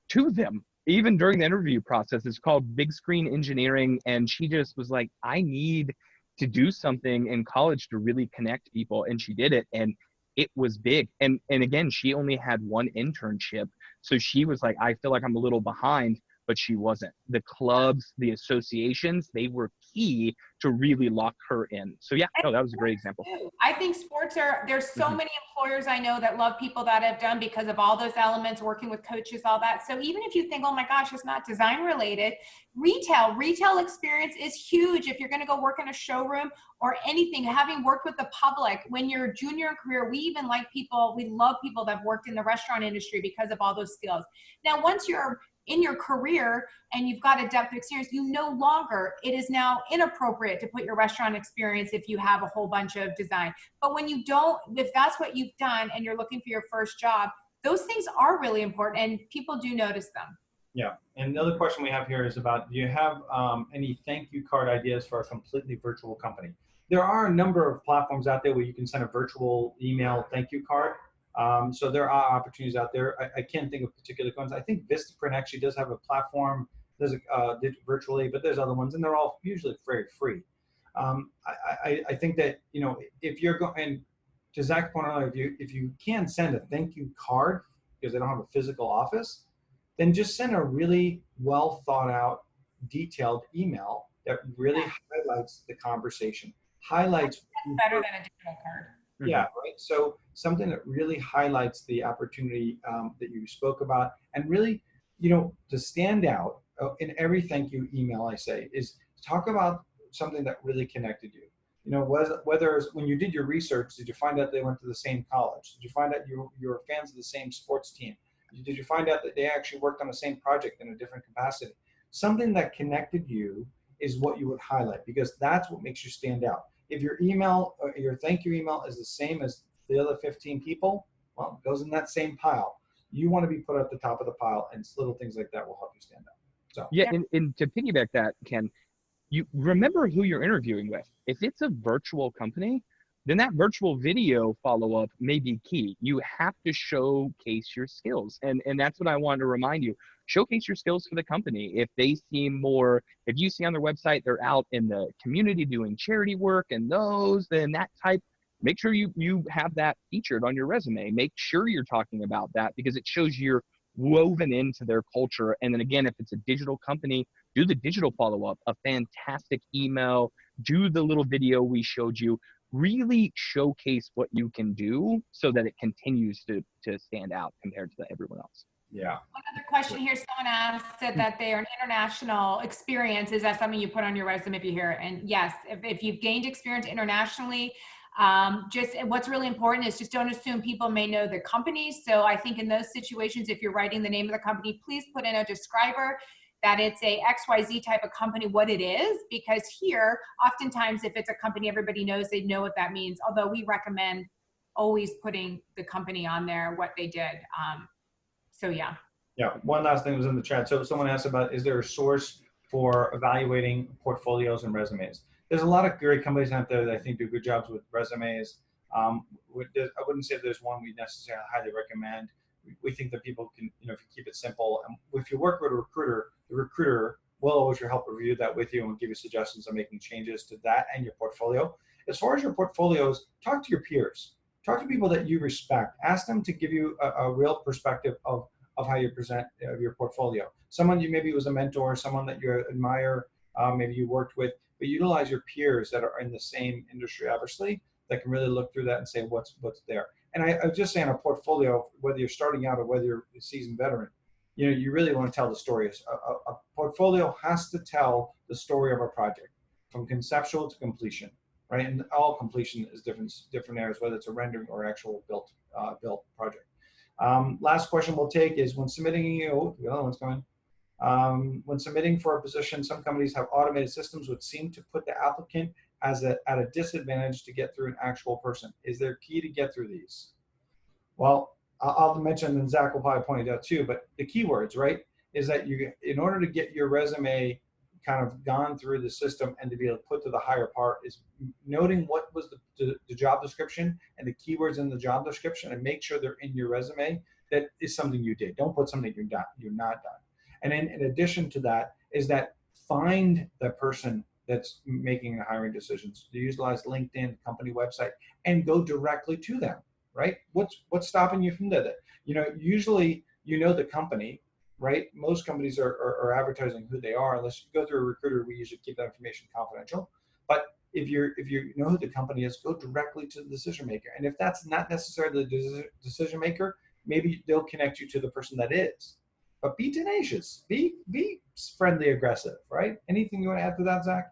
to them even during the interview process. It's called Big Screen Engineering, and she just was like, I need to do something in college to really connect people, and she did it, and it was big. And again, she only had one internship, so she was like, I feel like I'm a little behind, but she wasn't. The clubs, the associations, they were key to really lock her in. So yeah, no, that was a great example.
I think sports there's so many employers I know that love people that have done, because of all those elements, working with coaches, all that. So even if you think, oh my gosh, it's not design related, retail experience is huge. If you're going to go work in a showroom or anything, having worked with the public when you're a junior in career, we love people that have worked in the restaurant industry because of all those skills. Now, once you're in your career and you've got a depth of experience, it is now inappropriate to put your restaurant experience if you have a whole bunch of design. But when you don't, if that's what you've done and you're looking for your first job, those things are really important and people do notice them.
Yeah. And the other question we have here is about, do you have any thank you card ideas for a completely virtual company? There are a number of platforms out there where you can send a virtual email thank you card. So there are opportunities out there. I can't think of particular ones. I think Vistaprint actually does have a platform. There's virtually, but there's other ones, and they're all usually very free. I think that, if you're going, to Zach's point earlier, if you can send a thank you card because they don't have a physical office, then just send a really well thought out, detailed email that really highlights the conversation, highlights.
That's better than a digital card.
Yeah, right. So something that really highlights the opportunity that you spoke about, and really, to stand out in every thank you email I say is talk about something that really connected you. Whether it's when you did your research, did you find out they went to the same college? Did you find out you were fans of the same sports team? Did you find out that they actually worked on the same project in a different capacity? Something that connected you is what you would highlight, because that's what makes you stand out. If your email, or your thank you email is the same as the other 15 people, well, it goes in that same pile. You want to be put at the top of the pile, and little things like that will help you stand out. So
yeah, and to piggyback that, Ken, you remember who you're interviewing with. If it's a virtual company, then that virtual video follow-up may be key. You have to showcase your skills. And that's what I wanted to remind you. Showcase your skills for the company. If you see on their website, they're out in the community doing charity work and then that type, make sure you have that featured on your resume. Make sure you're talking about that, because it shows you're woven into their culture. And then again, if it's a digital company, do the digital follow-up, a fantastic email, do the little video we showed you. Really showcase what you can do so that it continues to stand out compared to everyone else.
Yeah.
One other question here, someone asked that they are an international experience. Is that something you put on your resume if you hear it? And yes, if you've gained experience internationally, just what's really important is just don't assume people may know the companies. So I think in those situations, if you're writing the name of the company, please put in a describer that it's a XYZ type of company, what it is, because here, oftentimes, if it's a company everybody knows, they know what that means. Although we recommend always putting the company on there, what they did. So yeah.
Yeah, one last thing was in the chat. So someone asked about, is there a source for evaluating portfolios and resumes? There's a lot of great companies out there that I think do good jobs with resumes. I wouldn't say there's one we necessarily highly recommend. We think that people can, if you keep it simple, and if you work with a recruiter, the recruiter will always help review that with you and give you suggestions on making changes to that and your portfolio. As far as your portfolios, talk to your peers. Talk to people that you respect. Ask them to give you a real perspective of how you present your portfolio. Someone you maybe was a mentor, someone that you admire, maybe you worked with, but utilize your peers that are in the same industry, obviously, that can really look through that and say what's there. And I was just saying, a portfolio, whether you're starting out or whether you're a seasoned veteran, you really want to tell the story. A portfolio has to tell the story of a project from conceptual to completion, right? And all completion is different areas, whether it's a rendering or actual built project. Last question we'll take is when submitting, oh, the other one's coming. When submitting for a position, some companies have automated systems which seem to put the applicant at a disadvantage to get through an actual person. Is there a key to get through these? Well, I'll mention, and Zach will probably point it out too, but the keywords, right, is that in order to get your resume kind of gone through the system and to be able to put to the higher part is noting what was the job description and the keywords in the job description and make sure they're in your resume. That is something you did. Don't put something you're not done. And then in addition to that is that find the person that's making the hiring decisions. To utilize LinkedIn, company website, and go directly to them, right? What's stopping you from that? Usually the company, right? Most companies are advertising who they are. Unless you go through a recruiter, we usually keep that information confidential. But if you know who the company is, go directly to the decision maker. And if that's not necessarily the decision maker, maybe they'll connect you to the person that is. But be tenacious, be friendly, aggressive, right? Anything you want to add to that, Zach?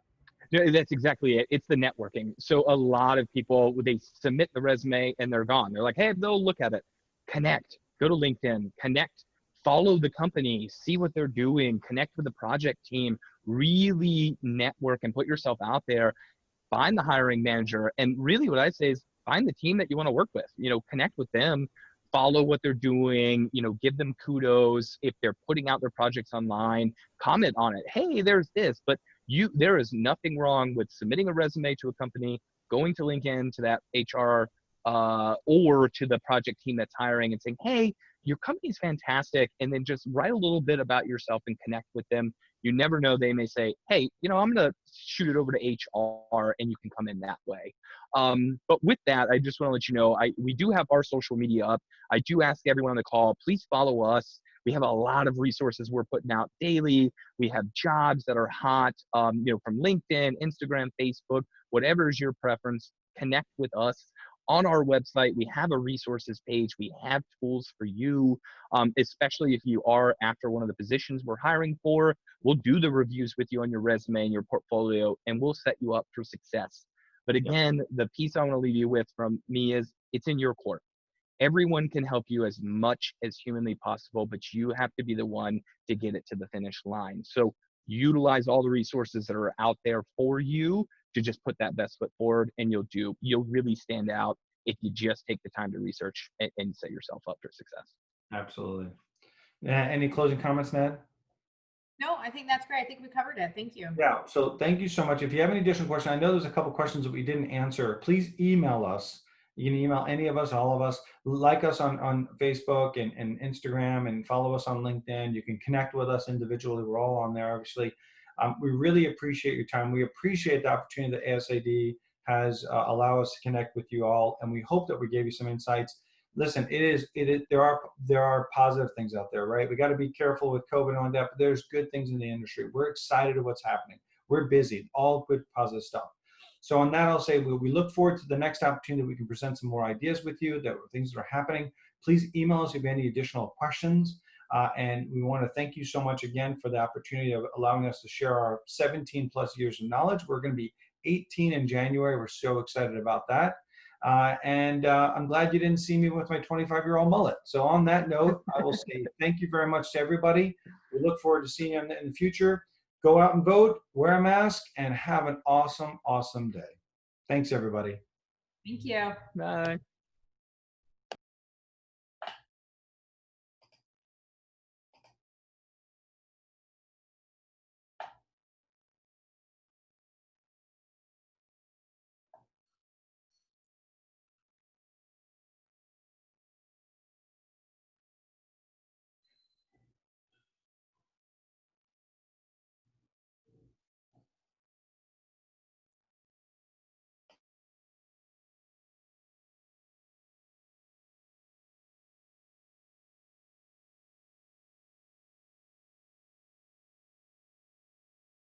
No, that's exactly it. It's the networking. So a lot of people, they submit the resume and they're gone. They're like, hey, they'll look at it. Connect. Go to LinkedIn. Connect. Follow the company. See what they're doing. Connect with the project team. Really network and put yourself out there. Find the hiring manager. And really what I say is find the team that you want to work with. Connect with them. Follow what they're doing, give them kudos. If they're putting out their projects online, comment on it. Hey, there's this, but there is nothing wrong with submitting a resume to a company, going to LinkedIn to that HR or to the project team that's hiring and saying, hey, your company's fantastic. And then just write a little bit about yourself and connect with them. You never know, they may say, hey, I'm going to shoot it over to HR and you can come in that way. But with that, I just want to let you know, we do have our social media up. I do ask everyone on the call, please follow us. We have a lot of resources we're putting out daily. We have jobs that are hot, from LinkedIn, Instagram, Facebook, whatever is your preference, connect with us. On our website, we have a resources page. We have tools for you, especially if you are after one of the positions we're hiring for. We'll do the reviews with you on your resume and your portfolio, and we'll set you up for success. But again, the piece I want to leave you with from me is it's in your court. Everyone can help you as much as humanly possible, but you have to be the one to get it to the finish line. So utilize all the resources that are out there for you to just put that best foot forward, and you'll really stand out if you just take the time to research and set yourself up for success.
Absolutely. Any closing comments, Ned?
No, I think that's great. I think we covered it. Thank you.
Yeah, so thank you so much. If you have any additional questions, I know there's a couple questions that we didn't answer. Please email us. You can email any of us, all of us. Like us on Facebook and Instagram, and follow us on LinkedIn. You can connect with us individually. We're all on there, obviously. We really appreciate your time. We appreciate the opportunity that ASID has allowed us to connect with you all, and we hope that we gave you some insights. Listen, there are positive things out there, right? We got to be careful with COVID and all that, but there's good things in the industry. We're excited at what's happening. We're busy, all good, positive stuff. So on that, I'll say we look forward to the next opportunity that we can present some more ideas with you, that things that are happening. Please email us if you have any additional questions. And we want to thank you so much again for the opportunity of allowing us to share our 17 plus years of knowledge. We're going to be 18 in January. We're so excited about that. And I'm glad you didn't see me with my 25-year-old mullet. So on that note, I will say thank you very much to everybody. We look forward to seeing you in the future. Go out and vote, wear a mask, and have an awesome, awesome day. Thanks, everybody.
Thank you.
Bye.